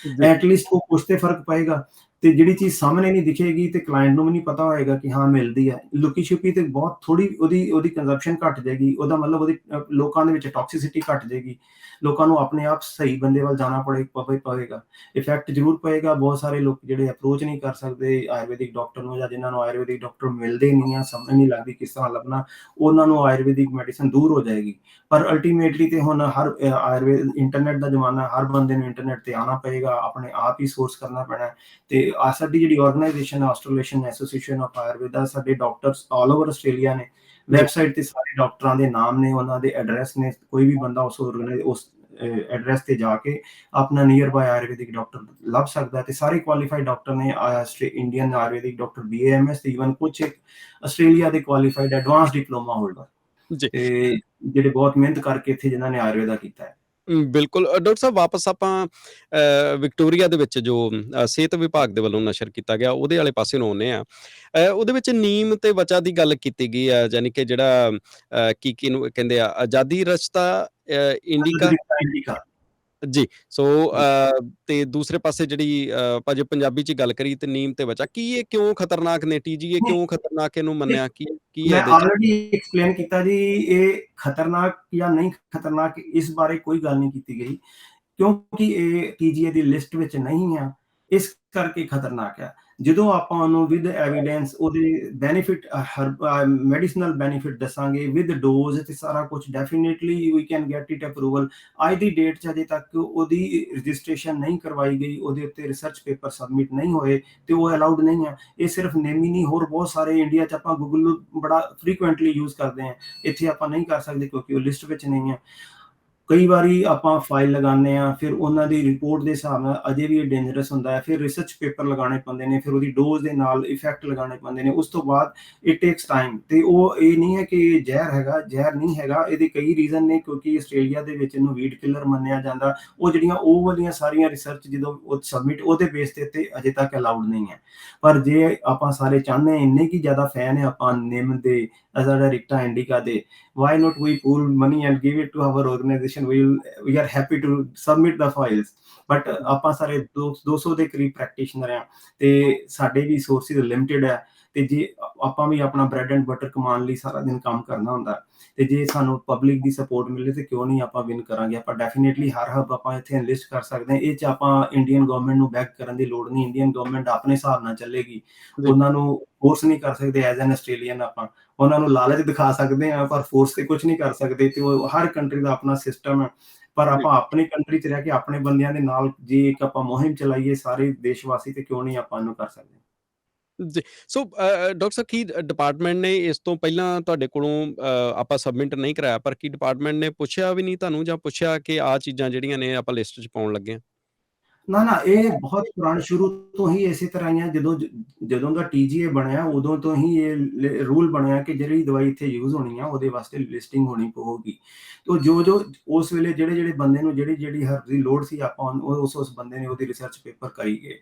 ਐਟਲੀਸਟ ਉਹ ਕੁਛ ਤੇ ਫਰਕ ਪਏਗਾ, ਤੇ ਜਿਹੜੀ ਚੀਜ਼ ਸਾਹਮਣੇ ਨਹੀਂ ਦਿਖੇਗੀ ਤੇ ਕਲਾਇੰਟ ਨੂੰ ਵੀ ਨਹੀਂ ਪਤਾ ਹੋਏਗਾ ਕਿ ਹਾਂ ਮਿਲਦੀ ਹੈ। ਲੁਕੀ ਛੁਪੀ ਤੇ ਬਹੁਤ ਥੋੜੀ ਉਹਦੀ ਕੰਜ਼ੰਪਸ਼ਨ ਘਟ ਜਾਏਗੀ। ਉਹਦਾ ਮਤਲਬ ਉਹਦੀ ਲੋਕਾਂ ਦੇ ਵਿੱਚ ਟੌਕਸਿਸਿਟੀ ਘਟ ਜਾਏਗੀ। ਲੋਕਾਂ ਨੂੰ ਆਪਣੇ ਆਪ ਸਹੀ ਬੰਦੇ ਵੱਲ ਜਾਣਾ ਪਏਗਾ। ਇਫੈਕਟ ਜ਼ਰੂਰ ਪਏਗਾ। ਬਹੁਤ ਸਾਰੇ ਲੋਕ ਜਿਹੜੇ ਅਪਰੋਚ ਨਹੀਂ ਕਰ ਸਕਦੇ ਆਯੁਰਵੈਦਿਕ ਡਾਕਟਰ ਨੂੰ, ਜਾਂ ਜਿਨ੍ਹਾਂ ਨੂੰ ਆਯੁਰਵੈਦਿਕ ਡਾਕਟਰ ਮਿਲਦੇ ਨਹੀਂ ਆ, ਸਮਝ ਨਹੀਂ ਲੱਗਦੀ ਕਿਸ ਤਰ੍ਹਾਂ ਲੱਭਣਾ, ਉਹਨਾਂ ਨੂੰ ਆਯੁਰਵੈਦਿਕ ਮੈਡੀਸਨ ਦੂਰ ਹੋ ਜਾਏਗੀ। ਪਰ ਅਲਟੀਮੇਟਲੀ ਤੇ ਹੁਣ ਹਰ ਆਯੁਰਵੇਦ ਇੰਟਰਨੈਟ ਦਾ ਜ਼ਮਾਨਾ, ਹਰ ਬੰਦੇ ਨੂੰ ਇੰਟਰਨੈਟ ਤੇ ਆਉਣਾ ਪਏਗਾ, ਆਪਣੇ ਆਪ ਹੀ ਸੋਰਸ ਕਰਨਾ ਪੈਣਾ। ਤੇ ਸਾਡੀ ਜਿਹੜੀ organisation Australian association of Ayurveda, ਸਾਡੇ ਡਾਕਟਰਸ ਆਲ ਓਵਰ ਆਸਟ੍ਰੇਲੀਆ ਨੇ। ਵੈਬਸਾਈਟ ਤੇ ਸਾਰੇ ਡਾਕਟਰਾਂ ਦੇ ਨਾਮ ਨੇ, ਉਹਨਾਂ ਦੇ ਐਡਰੈਸ ਨੇ। ਕੋਈ ਵੀ ਬੰਦਾ ਉਸ ਐਡਰੈਸ ਤੇ ਜਾ ਕੇ ਆਪਣਾ ਨੀਅਰ ਬਾय ਆਯੁਰਵੈਦਿਕ ਡਾਕਟਰ ਲੱਭ ਸਕਦਾ। ਤੇ ਸਾਰੇ ਕੁਆਲੀਫਾਈਡ ਡਾਕਟਰ ਨੇ, ਇੰਡੀਅਨ ਆਯੁਰਵੈਦਿਕ ਡਾਕਟਰ, BAMS, ਤੇ ਈਵਨ ਕੁਛ ਆਸਟ੍ਰੇਲੀਆ ਦੇ ਕੁਆਲੀਫਾਈਡ ਐਡਵਾਂਸ ਡਿਪਲੋਮਾ ਹੋਲਡਰ, ਜੀ ਤੇ ਜਿਹੜੇ ਬਹੁਤ ਮਿਹਨਤ ਕਰਕੇ ਇੱਥੇ ਜਿਨ੍ਹਾਂ ਨੇ ਆਯੁਰਵੇਦਾ ਕੀਤਾ ਹੈ। ਬਿਲਕੁਲ। ਡਾਕਟਰ ਸਾਹਿਬ, ਵਾਪਸ ਆਪਾਂ ਵਿਕਟੋਰੀਆ ਦੇ ਵਿੱਚ ਜੋ ਸਿਹਤ ਵਿਭਾਗ ਦੇ ਵੱਲੋਂ ਨਸ਼ਰ ਕੀਤਾ ਗਿਆ ਉਹਦੇ ਵਾਲੇ ਪਾਸੇ ਨੂੰ ਆਉਂਦੇ ਆ। ਉਹਦੇ ਵਿੱਚ ਨੀਮ ਤੇ ਵਚਾ ਦੀ ਗੱਲ ਕੀਤੀ ਗਈ ਆ, ਯਾਨੀ ਕਿ ਜਿਹੜਾ ਕਿਹਨੂੰ ਕਹਿੰਦੇ ਆ, ਆਜ਼ਾਦੀ ਰਚਤਾ ਇੰਡੀਕਾ। ਜੀ। ਸੋ ਤੇ ਦੂਸਰੇ ਪਾਸੇ ਜਿਹੜੀ ਆਪਾਂ ਜੇ ਪੰਜਾਬੀ 'ਚ ਗੱਲ ਕਰੀਏ ਤੇ ਨੀਮ ਤੇ ਵਚਾ, ਕੀ ਇਹ ਕਿਉਂ ਖਤਰਨਾਕ ਨੇ? TGA ਕਿਉਂ ਖਤਰਨਾਕ ਇਹਨੂੰ ਮੰਨਿਆ? ਕੀ ਹੈ ਮੈਂ ਇਹਦੇ 'ਚ? ਆਲਰੇਡੀ ਐਕਸਪਲੇਨ ਕੀਤਾ ਜੀ। ਇਹ ਖਤਰਨਾਕ ਜਾਂ ਨਹੀਂ ਖਤਰਨਾਕ ਇਸ ਬਾਰੇ ਕੋਈ ਗੱਲ ਨਹੀਂ ਕੀਤੀ ਗਈ, ਕਿਉਂਕਿ ਇਹ TGA ਦੀ ਲਿਸਟ ਵਿੱਚ ਨਹੀਂ ਆ, ਇਸ ਕਰਕੇ ਖਤਰਨਾਕ ਹੈ। ਜਦੋਂ ਆਪਾਂ ਉਹਨੂੰ ਵਿਦ ਐਵੀਡੈਂਸ ਉਹਦੇ ਬੈਨੀਫਿਟ, ਮੈਡੀਸਨਲ ਬੈਨੀਫਿਟ ਦੱਸਾਂਗੇ ਵਿਦ ਡੋਜ਼ ਤੇ ਸਾਰਾ ਕੁਝ, definitely we can get it approval. ਅੱਜ ਦੀ ਡੇਟ 'ਚ ਅਜੇ ਤੱਕ ਉਹਦੀ ਰਜਿਸਟ੍ਰੇਸ਼ਨ ਨਹੀਂ ਕਰਵਾਈ ਗਈ, ਉਹਦੇ ਉੱਤੇ ਰਿਸਰਚ ਪੇਪਰ ਸਬਮਿਟ ਨਹੀਂ ਹੋਏ, ਤੇ ਉਹ ਅਲਾਉਡ ਨਹੀਂ ਆ। ਇਹ ਸਿਰਫ ਨੇਮ ਹੀ ਨਹੀਂ, ਹੋਰ ਬਹੁਤ ਸਾਰੇ ਇੰਡੀਆ 'ਚ ਆਪਾਂ ਗੂਗਲ ਨੂੰ ਬੜਾ ਫ੍ਰੀਕੁਐਂਟਲੀ ਯੂਜ਼ ਕਰਦੇ ਹਾਂ, ਇੱਥੇ ਆਪਾਂ ਨਹੀਂ ਕਰ ਸਕਦੇ ਕਿਉਂਕਿ ਉਹ ਲਿਸਟ ਵਿੱਚ ਨਹੀਂ ਹੈ। ਕਈ ਵਾਰੀ ਆਪਾਂ ਫਾਈਲ ਲਗਾਉਂਦੇ ਹਾਂ, ਫਿਰ ਉਹਨਾਂ ਦੀ ਰਿਪੋਰਟ ਦੇ ਹਿਸਾਬ ਨਾਲ ਅਜੇ ਵੀ ਇਹ ਡੇਂਜਰਸ ਹੁੰਦਾ ਹੈ। ਫਿਰ ਰਿਸਰਚ ਪੇਪਰ ਲਗਾਉਣੇ ਪੈਂਦੇ ਨੇ, ਫਿਰ ਉਹਦੀ ਡੋਜ਼ ਦੇ ਨਾਲ ਇਫੈਕਟ ਲਗਾਉਣੇ ਪੈਂਦੇ ਨੇ। ਉਸ ਤੋਂ ਬਾਅਦ ਇਟ ਟੇਕਸ ਟਾਈਮ। ਤੇ ਉਹ ਇਹ ਨਹੀਂ ਹੈ ਕਿ ਜ਼ਹਿਰ ਹੈਗਾ, ਜ਼ਹਿਰ ਨਹੀਂ ਹੈਗਾ। ਇਹਦੇ ਕਈ ਰੀਜ਼ਨ ਨੇ, ਕਿਉਂਕਿ ਆਸਟ੍ਰੇਲੀਆ ਦੇ ਵਿੱਚ ਇਹਨੂੰ ਵੀਡ ਕਿਲਰ ਮੰਨਿਆ ਜਾਂਦਾ। ਉਹ ਜਿਹੜੀਆਂ ਉਹ ਵਾਲੀਆਂ ਸਾਰੀਆਂ ਰਿਸਰਚ ਜਦੋਂ ਉਹ ਸਬਮਿਟ ਉਹਦੇ ਬੇਸ ਤੇ ਅਜੇ ਤੱਕ ਅਲਾਉਡ ਨਹੀਂ ਹੈ। ਪਰ ਜੇ ਆਪਾਂ ਸਾਰੇ ਚਾਹੁੰਦੇ ਹਾਂ, ਇੰਨੇ ਕੀ ਜ਼ਿਆਦਾ ਫੈਨ ਹੈ ਆਪਾਂ ਨਿੰਮ ਦੇ, ਅਜ਼ਾਡਿਕਟਾ ਇੰਡੀਕਾ ਦੇ, why not we pool money and give it to our organization? We are happy to submit the files, but ਆਪਾਂ ਸਾਰੇ 200 ਦੇ ਕਰੀਬ ਪ੍ਰੈਕਟੀਸ਼ਨਰ ਆ, ਤੇ ਸਾਡੇ ਵੀ ਸੋਰਸਿਸ ਲਿਮਿਟਡ ਹੈ। ਤੇ ਜੇ ਆਪਾਂ ਵੀ ਆਪਣਾ ਬ੍ਰੈਡ ਐਂਡ ਬਟਰ ਕਮਾਉਣ ਲਈ ਸਾਰਾ ਦਿਨ ਕੰਮ ਕਰਨਾ ਹੁੰਦਾ, ਤੇ ਜੇ ਸਾਨੂੰ ਪਬਲਿਕ ਦੀ ਸਪੋਰਟ ਮਿਲੇ ਤੇ ਕਿਉਂ ਨਹੀਂ ਆਪਾਂ ਵਿਨ ਕਰਾਂਗੇ। ਆਪਾਂ ਡੈਫੀਨੇਟਲੀ ਹਰ ਹੱਬ ਆਪਾਂ ਇੱਥੇ ਇਨਲਿਸਟ ਕਰ ਸਕਦੇ ਹਾਂ। ਇਹ 'ਚ ਆਪਾਂ ਇੰਡੀਅਨ ਗਵਰਨਮੈਂਟ ਨੂੰ ਬੈਕ ਕਰਨ ਦੀ ਲੋੜ ਨਹੀਂ। ਇੰਡੀਅਨ ਗਵਰਨਮੈਂਟ ਆਪਣੇ ਹਿਸਾਬ ਨਾਲ ਚੱਲੇਗੀ, ਉਹਨਾਂ ਨੂੰ ਫੋਰਸ ਨਹੀਂ ਕਰ ਸਕਦੇ। ਐਜ਼ ਐਨ ਆਸਟ੍ਰੇਲੀਅਨ ਆਪਾਂ ਉਹਨਾਂ ਨੂੰ ਲਾਲਚ ਦਿਖਾ ਸਕਦੇ ਹਾਂ, ਪਰ ਫੋਰਸ ਤੇ ਕੁਝ ਨਹੀਂ ਕਰ ਸਕਦੇ। ਤੇ ਉਹ ਹਰ ਕੰਟਰੀ ਦਾ ਆਪਣਾ ਸਿਸਟਮ ਹੈ, ਪਰ ਆਪਾਂ ਆਪਣੀ ਕੰਟਰੀ 'ਚ ਰਹਿ ਕੇ ਆਪਣੇ ਬੰਦਿਆਂ ਦੇ ਨਾਲ ਜੇ ਇੱਕ ਆਪਾਂ ਮੁਹਿੰਮ ਚਲਾਈਏ ਸਾਰੇ ਦੇਸ਼ ਵਾਸੀ, ਤੇ ਕਿਉਂ ਨਹੀਂ ਆਪਾਂ ਇਹਨੂੰ ਕਰ ਸਕਦੇ। ਜੀ। ਸੋ ਡਾਕਟਰ ਸਾਹਿਬ, ਕੀ ਡਿਪਾਰਟਮੈਂਟ ਨੇ ਇਸ ਤੋਂ ਪਹਿਲਾਂ ਤੁਹਾਡੇ ਕੋਲੋਂ ਆਪਾਂ ਸਬਮਿਟ ਨਹੀਂ ਕਰਾਇਆ, ਪਰ ਕੀ ਡਿਪਾਰਟਮੈਂਟ ਨੇ ਪੁੱਛਿਆ ਵੀ ਨਹੀਂ ਤੁਹਾਨੂੰ, ਜਾਂ ਪੁੱਛਿਆ ਕਿ ਆਹ ਚੀਜ਼ਾਂ ਜਿਹੜੀਆਂ ਨੇ ਆਪਾਂ ਲਿਸਟ 'ਚ ਪਾਉਣ ਲੱਗੇ ਹਾਂ? ਨਾ ਇਹ ਬਹੁਤ ਪੁਰਾਣੇ ਸ਼ੁਰੂ ਤੋਂ ਹੀ ਇਸੇ ਤਰ੍ਹਾਂ ਹੀ ਆ। ਜਦੋਂ ਦਾ TGA ਬਣਿਆ ਉਦੋਂ ਤੋਂ ਹੀ ਇਹ ਰੂਲ ਬਣਿਆ ਕਿ ਜਿਹੜੀ ਦਵਾਈ ਇੱਥੇ ਯੂਜ਼ ਹੋਣੀ ਆ ਉਹਦੇ ਵਾਸਤੇ ਲਿਸਟਿੰਗ ਹੋਣੀ ਪਊਗੀ। ਤੇ ਜੋ ਉਸ ਵੇਲੇ ਜਿਹੜੇ ਬੰਦੇ ਨੂੰ ਜਿਹੜੀ ਹਰਬ ਦੀ ਲੋੜ ਸੀ, ਆਪਾਂ ਉਸ ਬੰਦੇ ਨੇ ਉਹਦੀ ਰਿਸਰਚ ਪੇਪਰ ਕਰੀ ਗਏ।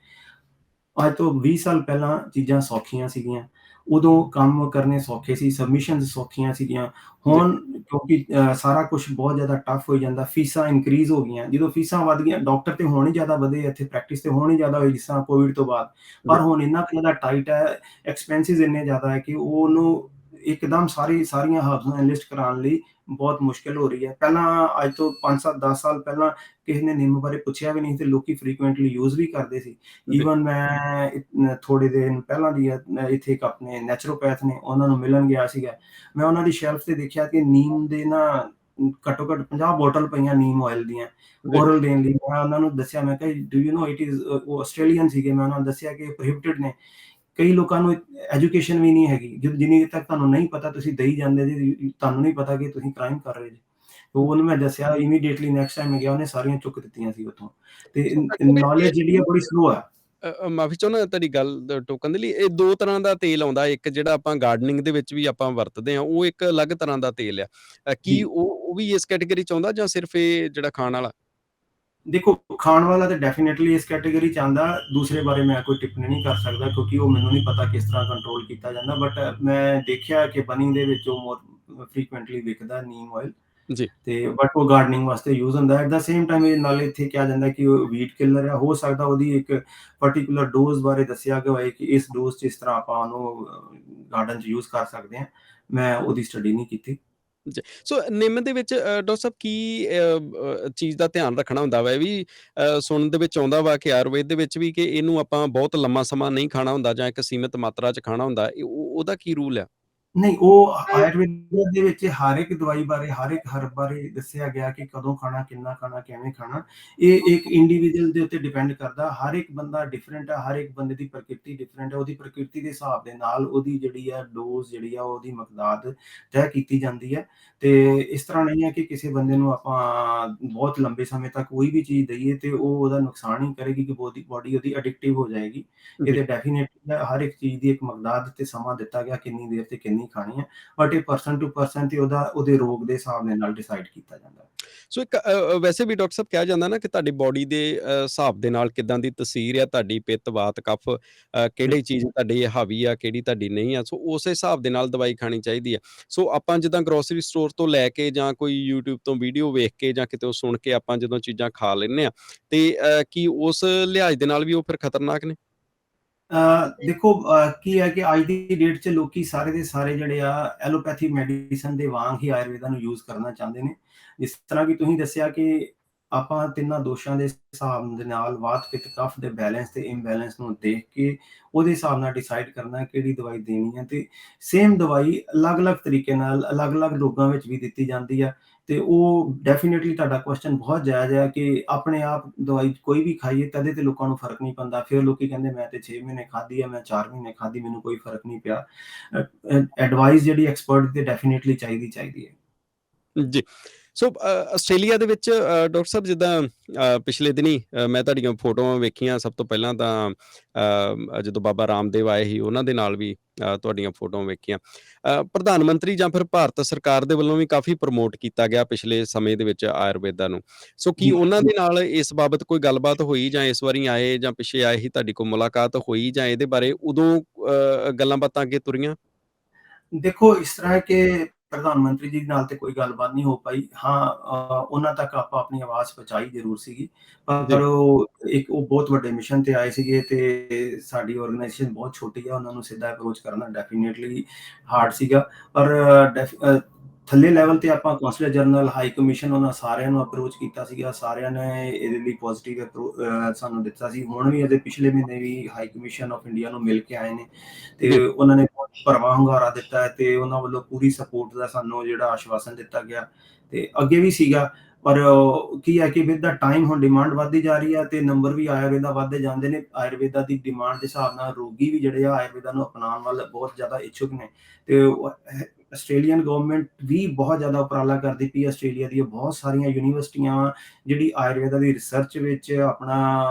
ਅੱਜ ਤੋਂ 20 ਸਾਲ ਪਹਿਲਾਂ ਚੀਜ਼ਾਂ ਸੌਖੀਆਂ ਸੀਗੀਆਂ, ਉਦੋਂ ਕੰਮ ਕਰਨੇ ਸੌਖੇ ਸੀ, ਸਬਮਿਸ਼ਨਸ ਸੌਖੀਆਂ ਸੀਗੀਆਂ। ਹੁਣ ਕਿਉਂਕਿ ਸਾਰਾ ਕੁਛ ਬਹੁਤ ਜ਼ਿਆਦਾ ਟਫ ਹੋਈ ਜਾਂਦਾ, ਫੀਸਾਂ ਇਨਕਰੀਜ਼ ਹੋ ਗਈਆਂ। ਜਦੋਂ ਫੀਸਾਂ ਵੱਧ ਗਈਆਂ, ਡਾਕਟਰ ਤੇ ਹੋਣ ਹੀ ਜ਼ਿਆਦਾ ਵਧੇ, ਇੱਥੇ ਪ੍ਰੈਕਟਿਸ ਤੇ ਹੋਣ ਹੀ ਜ਼ਿਆਦਾ ਹੋਈ, ਜਿਸ ਤਰ੍ਹਾਂ ਕੋਵਿਡ ਤੋਂ ਬਾਅਦ। ਪਰ ਹੁਣ ਇੰਨਾ ਕੁ ਜ਼ਿਆਦਾ ਟਾਈਟ ਹੈ, ਐਕਸਪੈਂਸਿਸ ਇੰਨੇ ਜ਼ਿਆਦਾ ਹੈ ਕਿ ਉਹਨੂੰ ਇੱਕਦਮ ਸਾਰੀਆਂ ਹਰਬਸ ਨੂੰ ਐਨਲਿਸਟ ਕਰਾਉਣ ਲਈ ਬਹੁਤ ਮੁਸ਼ਕਿਲ ਹੋ ਰਹੀ ਹੈ। ਪਹਿਲਾਂ ਅੱਜ ਤੋਂ 5-7-10 ਸਾਲ ਪਹਿਲਾਂ ਕਿਸੇ ਨੇ ਨਿੰਮ ਬਾਰੇ ਪੁੱਛਿਆ ਵੀ ਨਹੀਂ ਤੇ ਲੋਕੀ ਫ੍ਰੀਕੁਐਂਟਲੀ ਯੂਜ਼ ਵੀ ਕਰਦੇ ਸੀ। ਈਵਨ ਮੈਂ ਥੋੜੇ ਦਿਨ ਪਹਿਲਾਂ ਦੀ ਇੱਥੇ ਇੱਕ ਆਪਣੇ ਨੈਚੁਰੋਪੈਥ ਨੇ, ਉਹਨਾਂ ਨੂੰ ਮਿਲਣ ਗਿਆ ਸੀਗਾ। ਮੈਂ ਉਹਨਾਂ ਦੀ ਸ਼ੈਲਫ ਤੇ ਦੇਖਿਆ ਕਿ ਨੀਮ ਦੇ ਨਾ ਘੱਟੋ ਘੱਟ 50 ਬੋਟਲ ਪਈਆਂ ਨੀਮ ਆਇਲ ਦੀਆਂ ਓਰਲ ਦੇਣ ਲਈ। ਮੈਂ ਉਹਨਾਂ ਨੂੰ ਦੱਸਿਆ, ਮੈਂ ਕਿਹਾ do you know it is, ਉਹ ਆਸਟ੍ਰੇਲੀਅਨ ਸੀਗੇ, ਮੈਂ ਉਹਨਾਂ ਨੂੰ ਦੱਸਿਆ ਕਿ ਪ੍ਰੋਹਿਬਿਟਡ ਨੇ। ਕਈ ਲੋਕਾਂ ਨੂੰ ਐਜੂਕੇਸ਼ਨ ਵੀ ਨਹੀਂ ਹੈਗੀ, ਜਿੰਨੀ ਤੱਕ ਤੁਹਾਨੂੰ ਨਹੀਂ ਪਤਾ ਤੁਸੀਂ ਦਈ ਜਾਂਦੇ ਜੀ, ਤੁਹਾਨੂੰ ਨਹੀਂ ਪਤਾ ਕਿ ਤੁਸੀਂ ਕ੍ਰਾਈਮ ਕਰ ਰਹੇ ਜੀ। ਉਹਨੂੰ ਮੈਂ ਦੱਸਿਆ, ਇਮੀਡੀਏਟਲੀ ਨੈਕਸਟ ਟਾਈਮ ਗਿਆ ਉਹਨੇ ਸਾਰੀਆਂ ਚੁੱਕ ਦਿੱਤੀਆਂ ਸੀ ਉੱਥੋਂ। ਤੇ ਨੌਲੇਜ ਜਿਹੜੀ ਹੈ ਬੜੀ ਸਲੋ ਹੈ। ਮਾਫੀ ਚਾਹੁੰਦਾ ਤੁਹਾਡੀ ਗੱਲ ਟੋਕਣ ਦੇ ਲਈ। ਇਹ 2 ਤਰ੍ਹਾਂ ਦਾ ਤੇਲ ਆਉਂਦਾ, ਇੱਕ ਜਿਹੜਾ ਆਪਾਂ ਗਾਰਡਨਿੰਗ ਦੇ ਵਿੱਚ ਵੀ ਆਪਾਂ ਵਰਤਦੇ ਹਾਂ, ਉਹ ਇੱਕ ਅਲੱਗ ਤਰ੍ਹਾਂ ਦਾ ਤੇਲ ਆ। ਕੀ ਜੀ ਉਹ ਵੀ ਇਸ ਕੈਟੇਗਰੀ ਚ ਆਉਂਦਾ ਜਾਂ ਸਿਰਫ ਇਹ ਜਿਹੜਾ ਖਾਣ ਵਾਲਾ? ਦੇਖੋ, ਖਾਣ ਵਾਲਾ ਤਾਂ ਡੈਫੀਨੇਟਲੀ ਇਸ ਕੈਟੇਗਰੀ ਚ ਆਉਂਦਾ। ਦੂਸਰੇ ਬਾਰੇ ਮੈਂ ਕੋਈ ਟਿੱਪਣੀ ਨਹੀਂ ਕਰ ਸਕਦਾ ਕਿਉਂਕਿ ਉਹ ਮੈਨੂੰ ਨਹੀਂ ਪਤਾ ਕਿਸ ਤਰ੍ਹਾਂ ਕੰਟਰੋਲ ਕੀਤਾ ਜਾਂਦਾ। ਬਟ ਮੈਂ ਦੇਖਿਆ ਕਿ ਬਨਿੰਗ ਦੇ ਵਿੱਚ ਉਹ ਮੋਰ ਫ੍ਰੀਕੁਐਂਟਲੀ ਵਿਕਦਾ ਨੀਮ ਆਇਲ, ਜੀ ਤੇ ਬਟ ਉਹ ਗਾਰਡਨਿੰਗ ਵਾਸਤੇ ਯੂਜ਼ ਹੁੰਦਾ। ਐਟ ਦਾ ਸੇਮ ਟਾਈਮ ਇਹ ਨਾਲ ਇੱਥੇ ਕਿਹਾ ਜਾਂਦਾ ਕਿ ਉਹ ਵੀਡ ਕਿਲਰ ਹੈ। ਹੋ ਸਕਦਾ ਉਹਦੀ ਇੱਕ ਪਾਰਟਿਕੂਲਰ ਡੋਜ਼ ਬਾਰੇ ਦੱਸਿਆ ਗਿਆ ਹੋਏ ਕਿ ਇਸ ਡੋਜ਼ 'ਚ ਇਸ ਤਰ੍ਹਾਂ ਆਪਾਂ ਉਹਨੂੰ ਗਾਰਡਨ 'ਚ ਯੂਜ਼ ਕਰ ਸਕਦੇ ਹਾਂ। ਮੈਂ ਉਹਦੀ ਸਟੱਡੀ ਨਹੀਂ ਕੀਤੀ। ਜੀ। ਸੋ ਨਿੰਮ ਦੇ ਵਿੱਚ ਡਾਕਟਰ ਸਾਹਿਬ ਕੀ ਚੀਜ਼ ਦਾ ਧਿਆਨ ਰੱਖਣਾ ਹੁੰਦਾ ਵਾ? ਇਹ ਵੀ ਸੁਣਨ ਦੇ ਵਿੱਚ ਆਉਂਦਾ ਵਾ ਕਿ ਆਯੁਰਵੇਦ ਦੇ ਵਿੱਚ ਵੀ ਕਿ ਇਹਨੂੰ ਆਪਾਂ ਬਹੁਤ ਲੰਮਾ ਸਮਾਂ ਨਹੀਂ ਖਾਣਾ ਹੁੰਦਾ ਜਾਂ ਇੱਕ ਸੀਮਿਤ ਮਾਤਰਾ 'ਚ ਖਾਣਾ ਹੁੰਦਾ। ਉਹਦਾ ਕੀ ਰੂਲ ਆ? ਨਹੀਂ, ਉਹ ਆਯੁਰਵੇਦ ਦੇ ਵਿੱਚ ਹਰ ਇੱਕ ਦਵਾਈ ਬਾਰੇ, ਹਰ ਇੱਕ ਹਰਬ ਬਾਰੇ ਦੱਸਿਆ ਗਿਆ ਕਿ ਕਦੋਂ ਖਾਣਾ, ਕਿੰਨਾ ਖਾਣਾ, ਕਿਵੇਂ ਖਾਣਾ। ਇਹ ਇੱਕ ਇੰਡੀਵਿਜੂਅਲ ਦੇ ਉੱਤੇ ਡਿਪੈਂਡ ਕਰਦਾ। ਹਰ ਇੱਕ ਬੰਦਾ ਡਿਫਰੈਂਟ ਹੈ, ਹਰ ਇੱਕ ਬੰਦੇ ਦੀ ਪ੍ਰਕਿਰਤੀ ਡਿਫਰੈਂਟ ਹੈ। ਉਹਦੀ ਪ੍ਰਕਿਰਤੀ ਦੇ ਹਿਸਾਬ ਦੇ ਨਾਲ ਉਹਦੀ ਜਿਹੜੀ ਹੈ ਡੋਜ਼ ਜਿਹੜੀ ਆ ਉਹਦੀ ਮਕਦਾਦ ਤੈਅ ਕੀਤੀ ਜਾਂਦੀ ਹੈ। ਤੇ ਇਸ ਤਰ੍ਹਾਂ ਨਹੀਂ ਹੈ ਕਿ ਕਿਸੇ ਬੰਦੇ ਨੂੰ ਆਪਾਂ ਬਹੁਤ ਲੰਬੇ ਸਮੇਂ ਤੱਕ ਕੋਈ ਵੀ ਚੀਜ਼ ਦਈਏ ਤੇ ਉਹ ਉਹਦਾ ਨੁਕਸਾਨ ਹੀ ਕਰੇਗੀ ਕਿ ਬੋਡੀ ਉਹਦੀ ਅਡਿਕਟਿਵ ਹੋ ਜਾਏਗੀ। ਇਹ ਜੀ। ਤੇ ਡੈਫੀਨੇਟਲੀ ਹਰ ਇੱਕ ਚੀਜ਼ ਦੀ ਇੱਕ ਮਕਦਾਦ ਤੇ ਸਮਾਂ ਦਿੱਤਾ ਗਿਆ, ਕਿੰਨੀ ਦੇਰ ਤੇ ਕਿੰਨੀ ਖਾਣੀ ਹੈ। ਬਟ ਇਹ ਪਰਸਨ ਟੂ ਪਰਸਨ ਤੇ ਉਹਦੇ ਰੋਗ ਦੇ ਹਿਸਾਬ ਦੇ ਨਾਲ ਡਿਸਾਈਡ ਕੀਤਾ ਜਾਂਦਾ ਹੈ। ਸੋ ਇੱਕ ਵੈਸੇ ਵੀ ਡਾਕਟਰ ਸਾਹਿਬ ਕਿਹਾ ਜਾਂਦਾ ਨਾ ਕਿ ਤੁਹਾਡੀ ਬੋਡੀ ਦੇ ਹਿਸਾਬ ਦੇ ਨਾਲ ਕਿੱਦਾਂ ਦੀ ਤਸੀਰ ਆ, ਤੁਹਾਡੀ ਪਿੱਤ, ਵਾਤ, ਕਫ, ਕਿਹੜੀ ਚੀਜ਼ ਤੁਹਾਡੀ ਹਾਵੀ ਆ, ਕਿਹੜੀ ਤੁਹਾਡੀ ਨਹੀਂ ਆ। ਸੋ ਉਸੇ ਹਿਸਾਬ ਦੇ ਨਾਲ ਦਵਾਈ ਖਾਣੀ ਚਾਹੀਦੀ ਆ। ਸੋ ਆਪਾਂ ਜਿੱਦਾਂ ਗਰੋਸਰੀ ਸਟੋਰ ਤੋਂ ਲੈ ਕੇ ਜਾਂ ਕੋਈ YouTube ਤੋਂ ਵੀਡੀਓ ਵੇਖ ਕੇ ਜਾਂ ਕਿਤੋਂ ਸੁਣ ਕੇ ਆਪਾਂ ਜਦੋਂ ਚੀਜ਼ਾਂ ਖਾ ਲੈਂਦੇ ਆ ਤੇ ਕੀ ਉਸ ਲਿਹਾਜ਼ ਦੇ ਨਾਲ ਵੀ ਉਹ ਫਿਰ ਖਤਰਨਾਕ ਨੇ? ਦੇਖੋ, ਕੀ ਹੈ ਕਿ ਅੱਜ ਦੀ ਡੇਟ 'ਚ ਲੋਕੀ ਸਾਰੇ ਦੇ ਸਾਰੇ ਜਿਹੜੇ ਆ ਐਲੋਪੈਥੀ ਮੈਡੀਸਨ ਦੇ ਵਾਂਗ ਹੀ ਆਯੁਰਵੇਦਾ ਨੂੰ ਯੂਜ਼ ਕਰਨਾ ਚਾਹੁੰਦੇ ਨੇ। ਜਿਸ ਤਰ੍ਹਾਂ ਕਿ ਤੁਸੀਂ ਦੱਸਿਆ ਕਿ ਆਪਾਂ ਤਿੰਨਾਂ ਦੋਸ਼ਾਂ ਦੇ ਹਿਸਾਬ ਦੇ ਨਾਲ ਵਾਤ, ਪਿੱਤ, ਕਫ ਦੇ ਬੈਲੈਂਸ ਤੇ ਇੰਬੈਲੈਂਸ ਨੂੰ ਦੇਖ ਕੇ ਉਹਦੇ ਹਿਸਾਬ ਨਾਲ ਡਿਸਾਈਡ ਕਰਨਾ ਕਿਹੜੀ ਦਵਾਈ ਦੇਣੀ ਹੈ। ਤੇ ਸੇਮ ਦਵਾਈ ਅਲੱਗ-ਅਲੱਗ ਤਰੀਕੇ ਨਾਲ ਅਲੱਗ-ਅਲੱਗ ਰੋਗਾਂ ਵਿੱਚ ਵੀ ਦਿੱਤੀ ਜਾਂਦੀ ਆ। ਤੇ ਉਹ ਡੈਫੀਨੇਟਲੀ ਤੁਹਾਡਾ ਕੁਐਸਚਨ ਬਹੁਤ ਜਾਇਜ਼ ਹੈ ਕਿ ਆਪਣੇ ਆਪ ਦਵਾਈ ਕੋਈ ਵੀ ਖਾਈਏ ਤਦੇ ਤੇ ਲੋਕਾਂ ਨੂੰ ਫਰਕ ਨਹੀਂ ਪੈਂਦਾ। ਫਿਰ ਲੋਕੀ ਕਹਿੰਦੇ ਮੈਂ ਤੇ 6 ਮਹੀਨੇ ਖਾਧੀ ਹੈ, ਮੈਂ 4 ਮਹੀਨੇ ਖਾਧੀ, ਮੈਨੂੰ ਕੋਈ ਫਰਕ ਨਹੀਂ ਪਿਆ। ਐਡਵਾਈਸ ਜਿਹੜੀ ਐਕਸਪਰਟ ਦੀ ਡੈਫੀਨੇਟਲੀ ਚਾਹੀਦੀ ਹੈ। ਜੀ। ਸੋ ਆਸਟ੍ਰੇਲੀਆ ਦੇ ਵਿੱਚ ਡਾਕਟਰ ਸਾਹਿਬ ਜਿੱਦਾਂ ਪਿਛਲੇ ਦਿਨੀਂ ਮੈਂ ਤੁਹਾਡੀਆਂ ਫੋਟੋਆਂ ਵੇਖੀਆਂ। ਸਭ ਤੋਂ ਪਹਿਲਾਂ ਤਾਂ ਜਦੋਂ ਬਾਬਾ ਰਾਮਦੇਵ ਆਏ ਸੀ ਉਹਨਾਂ ਦੇ ਨਾਲ ਵੀ ਤੁਹਾਡੀਆਂ ਫੋਟੋਆਂ ਵੇਖੀਆਂ। ਪ੍ਰਧਾਨ ਮੰਤਰੀ ਜਾਂ ਫਿਰ ਭਾਰਤ ਸਰਕਾਰ ਦੇ ਵੱਲੋਂ ਵੀ ਕਾਫੀ ਪ੍ਰਮੋਟ ਕੀਤਾ ਗਿਆ ਪਿਛਲੇ ਸਮੇਂ ਦੇ ਵਿੱਚ ਆਯੁਰਵੇਦਾ ਨੂੰ। ਸੋ ਕੀ ਜੀ। ਉਹਨਾਂ ਦੇ ਨਾਲ ਇਸ ਬਾਬਤ ਕੋਈ ਗੱਲਬਾਤ ਹੋਈ ਜਾਂ ਇਸ ਵਾਰੀ ਆਏ ਜਾਂ ਪਿੱਛੇ ਆਏ ਸੀ ਤੁਹਾਡੀ ਕੋਈ ਮੁਲਾਕਾਤ ਹੋਈ ਜਾਂ ਇਹਦੇ ਬਾਰੇ ਉਦੋਂ ਗੱਲਾਂ ਬਾਤਾਂ ਅੱਗੇ ਤੁਰੀਆਂ? ਦੇਖੋ, ਇਸ ਤਰ੍ਹਾਂ ਹੈ ਕਿ ਪ੍ਰਧਾਨ ਮੰਤਰੀ ਜੀ ਨਾਲ ਤੇ ਕੋਈ ਗੱਲਬਾਤ ਨਹੀਂ ਹੋ ਪਾਈ। ਹਾਂ, ਉਹਨਾਂ ਤੱਕ ਆਪਾਂ ਆਪਣੀ ਆਵਾਜ਼ ਪਹੁੰਚਾਈ ਜ਼ਰੂਰ ਸੀਗੀ। ਪਰ ਜੀ। ਉਹ ਬਹੁਤ ਵੱਡੇ ਮਿਸ਼ਨ ਤੇ ਆਏ ਸੀਗੇ ਤੇ ਸਾਡੀ ਆਰਗੇਨਾਈਜੇਸ਼ਨ ਬਹੁਤ ਛੋਟੀ ਆ, ਉਹਨਾਂ ਨੂੰ ਸਿੱਧਾ ਅਪਰੋਚ ਕਰਨਾ ਡੈਫੀਨੇਟਲੀ ਹਾਰਡ ਸੀਗਾ। ਪਰ ਥੱਲੇ ਲੈਵਲ ਤੇ ਆਪਾਂ ਕੌਂਸਲਰ ਜਨਰਲ, ਹਾਈ ਕਮਿਸ਼ਨ, ਉਹਨਾਂ ਸਾਰਿਆਂ ਨੂੰ ਅਪਰੋਚ ਕੀਤਾ ਸੀਗਾ। ਸਾਰਿਆਂ ਨੇ ਇਹਦੇ ਲਈ ਪੋਜ਼ਿਟਿਵ ਸਾਨੂੰ ਦਿੱਤਾ ਸੀ। ਹੁਣ ਵੀ ਇਹਦੇ ਪਿਛਲੇ ਮਹੀਨੇ ਵੀ ਹਾਈ ਕਮਿਸ਼ਨ ਆਫ ਇੰਡੀਆ ਨੂੰ ਮਿਲ ਕੇ ਆਏ ਨੇ ਤੇ ਜੀ। ਉਹਨਾਂ ਨੇ ਬਹੁਤ ਭਰਵਾਂ ਹੁੰਗਾਰਾ ਦਿੱਤਾ ਹੈ ਤੇ ਉਹਨਾਂ ਵੱਲੋਂ ਪੂਰੀ ਸਪੋਰਟ ਦਾ ਸਾਨੂੰ ਜਿਹੜਾ ਆਸ਼ਵਾਸਨ ਦਿੱਤਾ ਗਿਆ ਤੇ ਅੱਗੇ ਵੀ ਸੀਗਾ। ਪਰ ਕੀ ਹੈ ਕਿ ਵਿਦ ਦਾ ਟਾਈਮ ਹੁਣ ਡਿਮਾਂਡ ਵੱਧਦੀ ਜਾ ਰਹੀ ਹੈ ਤੇ ਨੰਬਰ ਵੀ ਆਯੁਰਵੇਦਾ ਵੱਧਦੇ ਜਾਂਦੇ ਨੇ। ਆਯੁਰਵੇਦਾ ਦੀ ਡਿਮਾਂਡ ਦੇ ਹਿਸਾਬ ਨਾਲ ਰੋਗੀ ਵੀ ਜਿਹੜੇ ਆ ਆਯੁਰਵੇਦਾ ਨੂੰ ਅਪਣਾਉਣ ਵੱਲ ਬਹੁਤ ਜ਼ਿਆਦਾ ਇੱਛੁਕ ਨੇ। ਤੇ ਆਸਟ੍ਰੇਲੀਅਨ ਗਵਰਨਮੈਂਟ ਵੀ ਬਹੁਤ ਜ਼ਿਆਦਾ ਉਪਰਾਲਾ ਕਰਦੀ ਪਈ। ਆਸਟ੍ਰੇਲੀਆ ਦੀਆਂ ਬਹੁਤ ਸਾਰੀਆਂ ਯੂਨੀਵਰਸਿਟੀਆਂ ਜਿਹੜੀ ਆਯੁਰਵੇਦਾ ਦੀ ਰਿਸਰਚ ਵਿੱਚ ਆਪਣਾ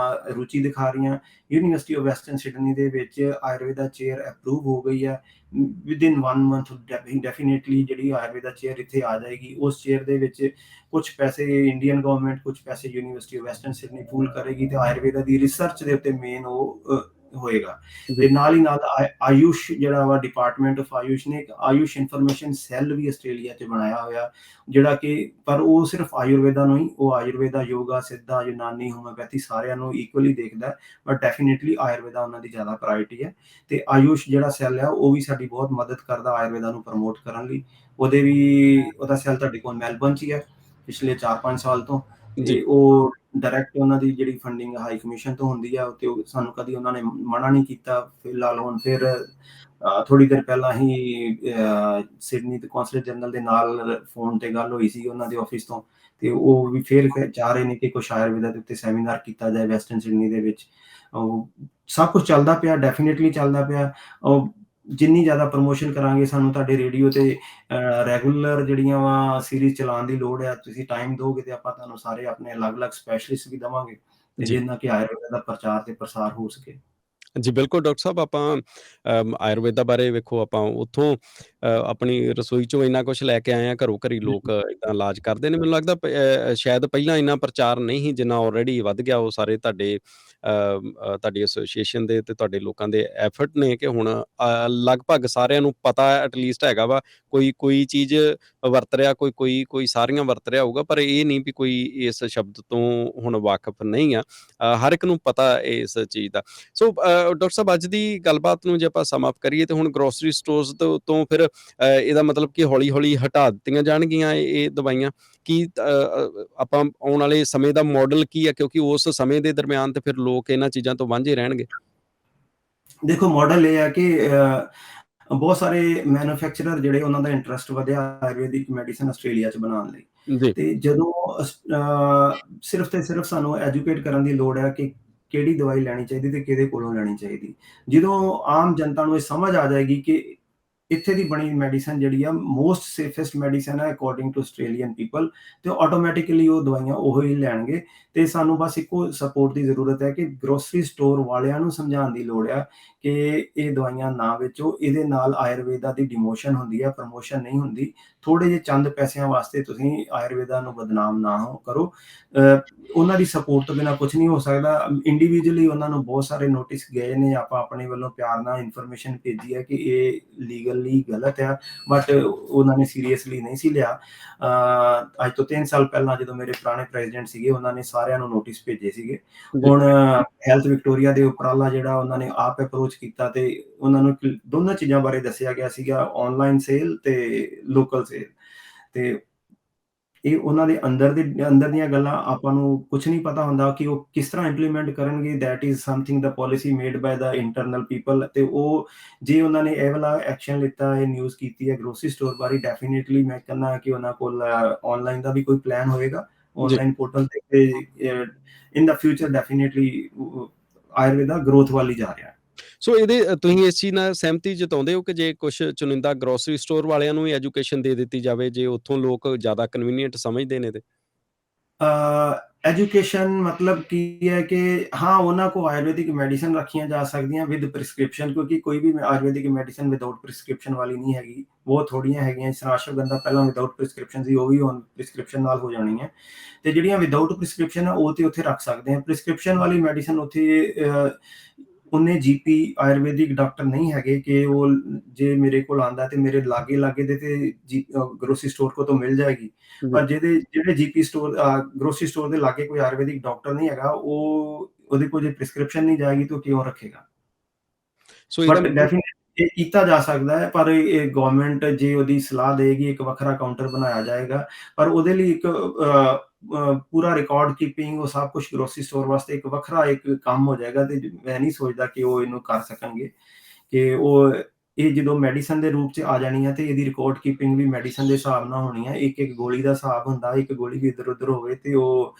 ਰੁਚੀ ਦਿਖਾ ਰਹੀਆਂ। ਯੂਨੀਵਰਸਿਟੀ ਆਫ ਵੈਸਟਰਨ ਸਿਡਨੀ ਦੇ ਵਿੱਚ ਆਯੁਰਵੇਦਾ ਚੇਅਰ ਅਪਰੂਵ ਹੋ ਗਈ ਹੈ। ਵਿਦਿਨ 1 ਮੰਥ ਡੈਫੀਨੇਟਲੀ ਜਿਹੜੀ ਆਯੁਰਵੇਦਾ ਚੇਅਰ ਇੱਥੇ ਆ ਜਾਏਗੀ। ਉਸ ਚੇਅਰ ਦੇ ਵਿੱਚ ਕੁਝ ਪੈਸੇ ਇੰਡੀਅਨ ਗਵਰਨਮੈਂਟ, ਕੁਝ ਪੈਸੇ university of western Sydney pool ਕਰੇਗੀ ਤੇ ਆਯੁਰਵੇਦਾ ਦੀ ਰਿਸਰਚ ਦੇ ਉੱਤੇ ਮੇਨ ਉਹ ਹੋਏਗਾ। ਜੀ ਤੇ ਨਾਲ ਹੀ ਨਾਲ ਆਯੁਸ਼ ਜਿਹੜਾ ਵਾ ਡਿਪਾਰਟਮੈਂਟ ਆਫ ਆਯੁਸ਼ ਨੇ ਇੱਕ ਆਯੁਸ਼ ਇਨਫੋਰਮੇਸ਼ਨ ਸੈੱਲ ਵੀ ਆਸਟ੍ਰੇਲੀਆ 'ਚ ਬਣਾਇਆ ਹੋਇਆ, ਜਿਹੜਾ ਕਿ ਪਰ ਉਹ ਸਿਰਫ ਆਯੁਰਵੇਦਾ ਨੂੰ ਹੀ, ਉਹ ਆਯੁਰਵੇਦਾ, ਯੋਗਾ, ਸਿੱਧਾ, ਯੂਨਾਨੀ, ਹੋਮਿਓਪੈਥੀ ਸਾਰਿਆਂ ਨੂੰ ਇਕੁਅਲੀ ਦੇਖਦਾ, ਬਟ ਡੈਫੀਨੇਟਲੀ ਆਯੁਰਵੇਦਾ ਉਹਨਾਂ ਦੀ ਜ਼ਿਆਦਾ ਪ੍ਰਾਇੋਰਟੀ ਹੈ। ਤੇ ਆਯੁਸ਼ ਜਿਹੜਾ ਸੈੱਲ ਆ ਉਹ ਵੀ ਸਾਡੀ ਬਹੁਤ ਮਦਦ ਕਰਦਾ ਆਯੁਰਵੇਦਾ ਨੂੰ ਪ੍ਰਮੋਟ ਕਰਨ ਲਈ। ਉਹਦਾ ਸੈੱਲ ਤੁਹਾਡੇ ਕੋਲ ਮੈਲਬਨ 'ਚ ਹੀ ਹੈ ਪਿਛਲੇ 4-5 ਸਾਲ ਤੋਂ, ਜੀ ਤੇ ਉਹ ਡਾਇਰੈਕਟ ਉਹਨਾਂ ਦੀ ਜਿਹੜੀ ਫੰਡਿੰਗ ਹਾਈ ਕਮਿਸ਼ਨ ਤੋਂ ਹੁੰਦੀ ਆ, ਤੇ ਸਾਨੂੰ ਕਦੀ ਉਹਨਾਂ ਨੇ ਮਨਾ ਨਹੀਂ ਕੀਤਾ। ਫਿਲਹਾਲ ਹੁਣ ਫਿਰ ਥੋੜੀ ਦੇਰ ਪਹਿਲਾਂ ਹੀ ਸਿਡਨੀ ਦੇ ਕੌਂਸਲਰ ਜਨਰਲ ਦੇ ਨਾਲ ਫੋਨ ਤੇ ਗੱਲ ਹੋਈ ਸੀ ਉਹਨਾਂ ਦੇ ਆਫਿਸ ਤੋਂ, ਤੇ ਉਹ ਵੀ ਫਿਰ ਚਾਹ ਰਹੇ ਨੇ ਕਿ ਕੁਛ ਆਯੁਰਵੇਦਾ ਦੇ ਉੱਤੇ ਸੈਮੀਨਾਰ ਕੀਤਾ ਜਾਏ ਵੈਸਟਰਨ ਸਿਡਨੀ ਦੇ ਵਿੱਚ। ਸਭ ਕੁਝ ਚੱਲਦਾ ਪਿਆ, ਡੈਫੀਨੇਟਲੀ ਚੱਲਦਾ ਪਿਆ। ਜਿੰਨੀ ਜ਼ਿਆਦਾ ਪ੍ਰਮੋਸ਼ਨ ਕਰਾਂਗੇ, ਸਾਨੂੰ ਤੁਹਾਡੇ ਰੇਡੀਓ ਤੇ ਰੈਗੂਲਰ ਜਿਹੜੀਆਂ ਵਾ ਸੀਰੀਜ਼ ਚਲਾਉਣ ਦੀ ਲੋੜ ਹੈ। ਤੁਸੀਂ ਟਾਈਮ ਦਿਓਗੇ ਤੇ ਆਪਾਂ ਤੁਹਾਨੂੰ ਸਾਰੇ ਆਪਣੇ ਅਲੱਗ-ਅਲੱਗ ਸਪੈਸ਼ਲਿਸਟ ਵੀ ਦੇਵਾਂਗੇ, ਤੇ ਜੀ ਜਿਹਦੇ ਨਾਲ ਕਿ ਆਯੁਰਵੇਦਾ ਦਾ ਪ੍ਰਚਾਰ ਤੇ ਪ੍ਰਸਾਰ ਹੋ ਸਕੇ। ਜੀ, ਬਿਲਕੁਲ ਡਾਕਟਰ ਸਾਹਿਬ, ਆਪਾਂ ਆਯੁਰਵੇਦਾ ਬਾਰੇ ਵੇਖੋ, ਆਪਾਂ ਉੱਥੋਂ ਆਪਣੀ ਰਸੋਈ 'ਚੋਂ ਇੰਨਾ ਕੁਛ ਲੈ ਕੇ ਆਏ ਹਾਂ, ਘਰੋਂ ਘਰੀ ਲੋਕ ਇੱਦਾਂ ਇਲਾਜ ਕਰਦੇ ਨੇ। ਮੈਨੂੰ ਲੱਗਦਾ ਸ਼ਾਇਦ ਪਹਿਲਾਂ ਇੰਨਾ ਪ੍ਰਚਾਰ ਨਹੀਂ ਸੀ ਜਿੰਨਾ ਆਲਰੇਡੀ ਵੱਧ ਗਿਆ। ਉਹ ਸਾਰੇ ਤੁਹਾਡੀ ਐਸੋਸੀਏਸ਼ਨ ਦੇ ਤੇ ਤੁਹਾਡੇ ਲੋਕਾਂ ਦੇ ਐਫਰਟ ਨੇ ਕਿ ਹੁਣ ਲਗਭਗ ਸਾਰਿਆਂ ਨੂੰ ਪਤਾ ਐਟਲੀਸਟ ਹੈਗਾ ਵਾ। ਕੋਈ ਚੀਜ਼ ਵਰਤ ਰਿਹਾ, ਕੋਈ ਸਾਰੀਆਂ ਵਰਤ ਰਿਹਾ ਹੋਊਗਾ, ਪਰ ਇਹ ਨਹੀਂ ਵੀ ਕੋਈ ਇਸ ਸ਼ਬਦ ਤੋਂ ਹੁਣ ਵਾਕਿਫ ਨਹੀਂ ਆ। ਹਰ ਇੱਕ ਨੂੰ ਪਤਾ ਇਸ ਚੀਜ਼ ਦਾ। ਸੋ ਡਾਕਟਰ ਸਾਹਿਬ, ਅੱਜ ਦੀ ਗੱਲਬਾਤ ਨੂੰ ਜੇ ਆਪਾਂ ਸਮ ਅਪ ਕਰੀਏ, ਤੇ ਹੁਣ ਗਰੋਸਰੀ ਸਟੋਰਸ ਤੋਂ ਫਿਰ ਇਹਦਾ ਮਤਲਬ ਕਿ ਹੌਲੀ-ਹੌਲੀ ਹਟਾ ਦਿੱਤੀਆਂ ਜਾਣਗੀਆਂ ਇਹ ਦਵਾਈਆਂ? ਕੀ ਆਪਾਂ ਆਉਣ ਵਾਲੇ ਸਮੇਂ ਦਾ ਮਾਡਲ ਕੀ ਆ? ਕਿਉਂਕਿ ਉਸ ਸਮੇਂ ਦੇ ਦਰਮਿਆਨ ਤੇ ਫਿਰ ਲੋਕ ਇਹਨਾਂ ਚੀਜ਼ਾਂ ਤੋਂ ਵਾਂਝੇ ਰਹਿਣਗੇ। ਦੇਖੋ, ਮਾਡਲ ਇਹ ਹੈ ਕਿ ਬਹੁਤ ਸਾਰੇ ਮੈਨੂਫੈਕਚਰਰ ਜਿਹੜੇ ਉਹਨਾਂ ਦਾ ਇੰਟਰਸਟ ਵਧਿਆ ਆਯੁਰਵੈਦਿਕ ਮੈਡੀਸਨ ਆਸਟ੍ਰੇਲੀਆ 'ਚ ਬਣਾਉਣ ਲਈ। ਜੀ, ਤੇ ਜਦੋਂ ਸਿਰਫ ਤੇ ਸਿਰਫ ਸਾਨੂੰ ਐਜੂਕੇਟ ਕਰਨ ਦੀ ਲੋੜ ਹੈ ਕਿ ਕਿਹੜੀ ਦਵਾਈ ਲੈਣੀ ਚਾਹੀਦੀ ਤੇ ਕਿਹਦੇ ਕੋਲੋਂ ਲੈਣੀ ਚਾਹੀਦੀ। ਜਦੋਂ ਆਮ ਜਨਤਾ ਨੂੰ ਇਹ ਸਮਝ ਆ ਜਾਏਗੀ ਕਿ ਇੱਥੇ ਦੀ ਬਣੀ ਮੈਡੀਸਨ ਜਿਹੜੀ ਆ ਮੋਸਟ ਸੇਫੈਸਟ ਮੈਡੀਸਨ ਹੈ ਅਕੋਰਡਿੰਗ ਟੂ ਆਸਟ੍ਰੇਲੀਅਨ ਪੀਪਲ, ਤੇ ਆਟੋਮੈਟਿਕਲੀ ਉਹ ਦਵਾਈਆਂ ਉਹੋ ਹੀ ਲੈਣਗੇ। ਤੇ ਸਾਨੂੰ ਬਸ ਇੱਕੋ ਸਪੋਰਟ ਦੀ ਜ਼ਰੂਰਤ ਹੈ ਕਿ ਗਰੋਸਰੀ ਸਟੋਰ ਵਾਲਿਆਂ ਨੂੰ ਸਮਝਾਉਣ ਦੀ ਲੋੜ ਆ ਕਿ ਇਹ ਦਵਾਈਆਂ ਨਾ ਵੇਚੋ। ਇਹਦੇ ਨਾਲ ਆਯੁਰਵੇਦਾ ਦੀ ਡਿਮੋਸ਼ਨ ਹੁੰਦੀ ਹੈ, ਪ੍ਰਮੋਸ਼ਨ ਨਹੀਂ ਹੁੰਦੀ। ਥੋੜੇ ਜਿਹੇ ਚੰਦ ਪੈਸਿਆਂ ਵਾਸਤੇ ਤੁਸੀਂ ਆਯੁਰਵੇਦਾ ਨੂੰ ਬਦਨਾਮ ਨਾ ਕਰੋ। ਉਹਨਾਂ ਦੀ ਸਪੋਰਟ ਤੋਂ ਬਿਨਾਂ ਕੁਝ ਨਹੀਂ ਹੋ ਸਕਦਾ। ਇੰਡੀਵਿਜੂਅਲੀ ਉਹਨਾਂ ਨੂੰ ਬਹੁਤ ਸਾਰੇ ਨੋਟਿਸ ਗਏ ਨੇ, ਆਪਾਂ ਆਪਣੇ ਵੱਲੋਂ ਪਿਆਰ ਨਾਲ ਇਨਫੋਰਮੇਸ਼ਨ ਭੇਜੀ ਹੈ ਕਿ ਇਹ ਲੀਗਲੀ ਗਲਤ ਆ, ਬਟ ਉਹਨਾਂ ਨੇ ਸੀਰੀਅਸਲੀ ਨਹੀਂ ਸੀ ਲਿਆ। ਅੱਜ ਤੋਂ 3 ਸਾਲ ਪਹਿਲਾਂ ਜਦੋਂ ਮੇਰੇ ਪੁਰਾਣੇ ਪ੍ਰੈਜ਼ੀਡੈਂਟ ਸੀਗੇ, ਉਹਨਾਂ ਨੇ ਸਾਰਿਆਂ ਨੂੰ ਨੋਟਿਸ ਭੇਜੇ ਸੀਗੇ। ਹੁਣ ਹੈਲਥ ਵਿਕਟੋਰੀਆ ਦੇ ਉਪਰਾਲਾ ਜਿਹੜਾ ਉਹਨਾਂ ਨੇ ਆਪ ਅਪਰੋਚ ਕੀਤਾ, ਤੇ ਉਹਨਾਂ ਨੂੰ ਦੋਨਾਂ ਚੀਜ਼ਾਂ ਬਾਰੇ ਦੱਸਿਆ ਗਿਆ ਸੀਗਾ, ਆਨਲਾਈਨ ਸੇਲ ਤੇ ਲੋਕਲ ਸੇਲ। ਤੇ ਇਹ ਉਹਨਾਂ ਦੇ ਅੰਦਰ ਦੀਆਂ ਗੱਲਾਂ ਆਪਾਂ ਨੂੰ ਕੁਝ ਨਹੀਂ ਪਤਾ ਹੁੰਦਾ ਕਿ ਉਹ ਕਿਸ ਤਰ੍ਹਾਂ ਇੰਪਲੀਮੈਂਟ ਕਰਨਗੇ। That is something the policy made ਬਾय the internal people. ਤੇ ਉਹ ਜੇ ਉਹਨਾਂ ਨੇ ਇਹ ਵਾਲਾ ਐਕਸ਼ਨ ਲਿੱਤਾ, ਇਹ ਨਿਊਜ਼ ਕੀਤੀ ਹੈ ਗਰੋਸਰੀ ਸਟੋਰ ਬਾਰੇ, ਡੈਫੀਨੇਟਲੀ ਮੈਂ ਕਹਿੰਦਾ ਕਿ ਉਹਨਾਂ ਕੋਲ ਆਨਲਾਈਨ ਦਾ ਵੀ ਕੋਈ ਪਲਾਨ ਹੋਏਗਾ, ਜੀ। ਆਨਲਾਈਨ ਪੋਰਟਲ ਤੇ। ਇਨ ਦਾ ਫਿਊਚਰ ਡੈਫੀਨੇਟਲੀ ਆਯੁਰਵੇਦਾ ਗਰੋਥ ਵੱਲ ਹੀ ਜਾ ਰਿਹਾ ਹੈ। ਸੋ ਇਹਦੇ ਤੁਸੀਂ ਇਸ ਚੀਜ਼ ਨਾਲ ਸਹਿਮਤੀ ਜਤਾਉਂਦੇ ਹੋ ਕਿ ਜੇ ਕੁਛ ਚੁਣਿੰਦਾ ਗਰੋਸਰੀ ਸਟੋਰ ਵਾਲਿਆਂ ਨੂੰ ਹੀ ਐਜੂਕੇਸ਼ਨ ਦੇ ਦਿੱਤੀ ਜਾਵੇ, ਜੇ ਉੱਥੋਂ ਲੋਕ ਜ਼ਿਆਦਾ ਕਨਵੀਨੀਐਂਟ ਸਮਝਦੇ ਨੇ ਤੇ? ਐਜੂਕੇਸ਼ਨ ਮਤਲਬ ਕੀ ਹੈ ਕਿ ਹਾਂ, ਉਹਨਾਂ ਕੋਲ ਆਯੁਰਵੈਦਿਕ ਮੈਡੀਸਨ ਰੱਖੀਆਂ ਜਾ ਸਕਦੀਆਂ ਵਿਦ ਪ੍ਰਿਸਕ੍ਰਿਪਸ਼ਨ, ਕਿਉਂਕਿ ਕੋਈ ਵੀ ਆਯੁਰਵੈਦਿਕ ਮੈਡੀਸਨ ਵਿਦਆਊਟ ਪ੍ਰਿਸਕ੍ਰਿਪਸ਼ਨ ਵਾਲੀ ਨਹੀਂ ਹੈਗੀ। ਬਹੁਤ ਥੋੜੀਆਂ ਹੈਗੀਆਂ। ਜਿਸ ਤਰ੍ਹਾਂ ਅਸ਼ਵਗੰਧਾ ਪਹਿਲਾਂ ਵਿਦਆਊਟ ਪ੍ਰਿਸਕ੍ਰਿਪਸ਼ਨ ਸੀ, ਉਹ ਵੀ ਹੁਣ ਪ੍ਰਿਸਕ੍ਰਿਪਸ਼ਨ ਨਾਲ ਹੋ ਜਾਣੀ ਹੈ। ਤੇ ਜਿਹੜੀਆਂ ਵਿਦਆਊਟ ਪ੍ਰਿਸਕ੍ਰਿਪਸ਼ਨ ਆ ਉਹ ਤੇ ਉੱਥੇ ਰੱਖ ਸਕਦੇ ਆ। ਪ੍ਰਿਸਕ੍ਰਿਪਸ਼ਨ ਵਾਲੀ ਮੈਡੀਸਨ ਉੱਥੇ ਉਹਨੇ ਜੀਪੀ ਆਯੁਰਵੈਦਿਕ ਡਾਕਟਰ ਨਹੀਂ ਹੈਗੇ ਕਿ ਉਹ ਜੇ ਮੇਰੇ ਕੋਲ ਆਂਦਾ ਤੇ ਮੇਰੇ ਲਾਗੇ ਦੇ ਤੇ ਗਰੋਸਰੀ ਸਟੋਰ ਕੋ ਤੋਂ ਮਿਲ ਜਾਏਗੀ। ਪਰ ਜਿਹੜੇ ਜੀਪੀ ਸਟੋਰ ਗਰੋਸਰੀ ਸਟੋਰ ਦੇ ਲਾਗੇ ਕੋਈ ਆਯੁਰਵੈਦਿਕ ਡਾਕਟਰ ਨਹੀਂ ਹੈਗਾ, ਉਹਦੇ ਕੋਲ ਜੇ ਪ੍ਰਿਸਕ੍ਰਿਪਸ਼ਨ ਨਹੀਂ ਜਾਏਗੀ ਤਾਂ ਕਿਉਂ ਰੱਖੇਗਾ। ਸੋ ਇਹਦਾ ਬਟ ਡੈਫੀਨੇਟਲੀ ਇਹ ਕੀਤਾ ਜਾ ਸਕਦਾ ਹੈ, ਪਰ ਇਹ ਗਵਰਨਮੈਂਟ ਜੇ ਉਹਦੀ ਸਲਾਹ ਦੇਗੀ, ਇੱਕ ਵੱਖਰਾ ਕਾਊਂਟਰ ਬਣਾਇਆ ਜਾਏਗਾ। ਪਰ ਉਹਦੇ ਲਈ ਇੱਕ ਪੂਰਾ ਰਿਕਾਰਡ ਕੀਪਿੰਗ, ਉਹ ਸਭ ਕੁਝ ਗਰੋਸਰੀ ਸਟੋਰ ਵਾਸਤੇ ਇੱਕ ਵੱਖਰਾ ਇੱਕ ਕੰਮ ਹੋ ਜਾਏਗਾ। ਤੇ ਮੈਂ ਨਹੀਂ ਸੋਚਦਾ ਕਿ ਉਹ ਇਹਨੂੰ ਕਰ ਸਕਣਗੇ ਕਿ ਇਹ ਜਦੋਂ ਮੈਡੀਸਨ ਦੇ ਰੂਪ 'ਚ ਆ ਜਾਣੀ ਹੈ ਤੇ ਇਹਦੀ ਰਿਕਾਰਡ ਕੀਪਿੰਗ ਵੀ ਮੈਡੀਸਨ ਦੇ ਹਿਸਾਬ ਨਾਲ ਹੋਣੀ ਹੈ। ਇੱਕ ਗੋਲੀ ਦਾ ਹਿਸਾਬ ਹੁੰਦਾ, ਇੱਕ ਗੋਲੀ ਵੀ ਇੱਧਰ ਉੱਧਰ ਹੋਵੇ ਤੇ ਉਹ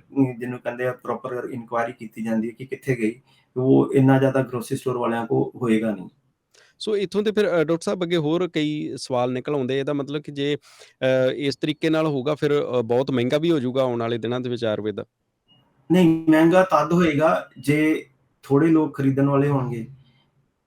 ਜਿਹਨੂੰ ਕਹਿੰਦੇ ਆ ਪ੍ਰੋਪਰ ਇਨਕੁਆਇਰੀ ਕੀਤੀ ਜਾਂਦੀ ਹੈ ਕਿ ਕਿੱਥੇ ਗਈ। ਉਹ ਇੰਨਾ ਜ਼ਿਆਦਾ ਗਰੋਸਰੀ ਸਟੋਰ ਵਾਲਿਆਂ ਕੋਲ ਹੋਏਗਾ ਨਹੀਂ। ਸੋ ਇੱਥੋਂ ਤੇ ਫਿਰ ਡਾਕਟਰ ਸਾਹਿਬ ਅੱਗੇ ਹੋਰ ਕਈ ਸਵਾਲ ਨਿਕਲ ਆਉਂਦੇ। ਇਹਦਾ ਮਤਲਬ ਕਿ ਜੇ ਇਸ ਤਰੀਕੇ ਨਾਲ ਹੋਊਗਾ, ਫਿਰ ਬਹੁਤ ਮਹਿੰਗਾ ਵੀ ਹੋ ਜਾਊਗਾ ਆਉਣ ਵਾਲੇ ਦਿਨਾਂ ਦੇ ਵਿੱਚ ਆਯੁਰਵੇਦਾ? ਨਹੀਂ, ਮਹਿੰਗਾ ਤਦ ਹੋਏਗਾ ਜੇ ਥੋੜੇ ਲੋਕ ਖਰੀਦਣ ਵਾਲੇ ਹੋਣਗੇ।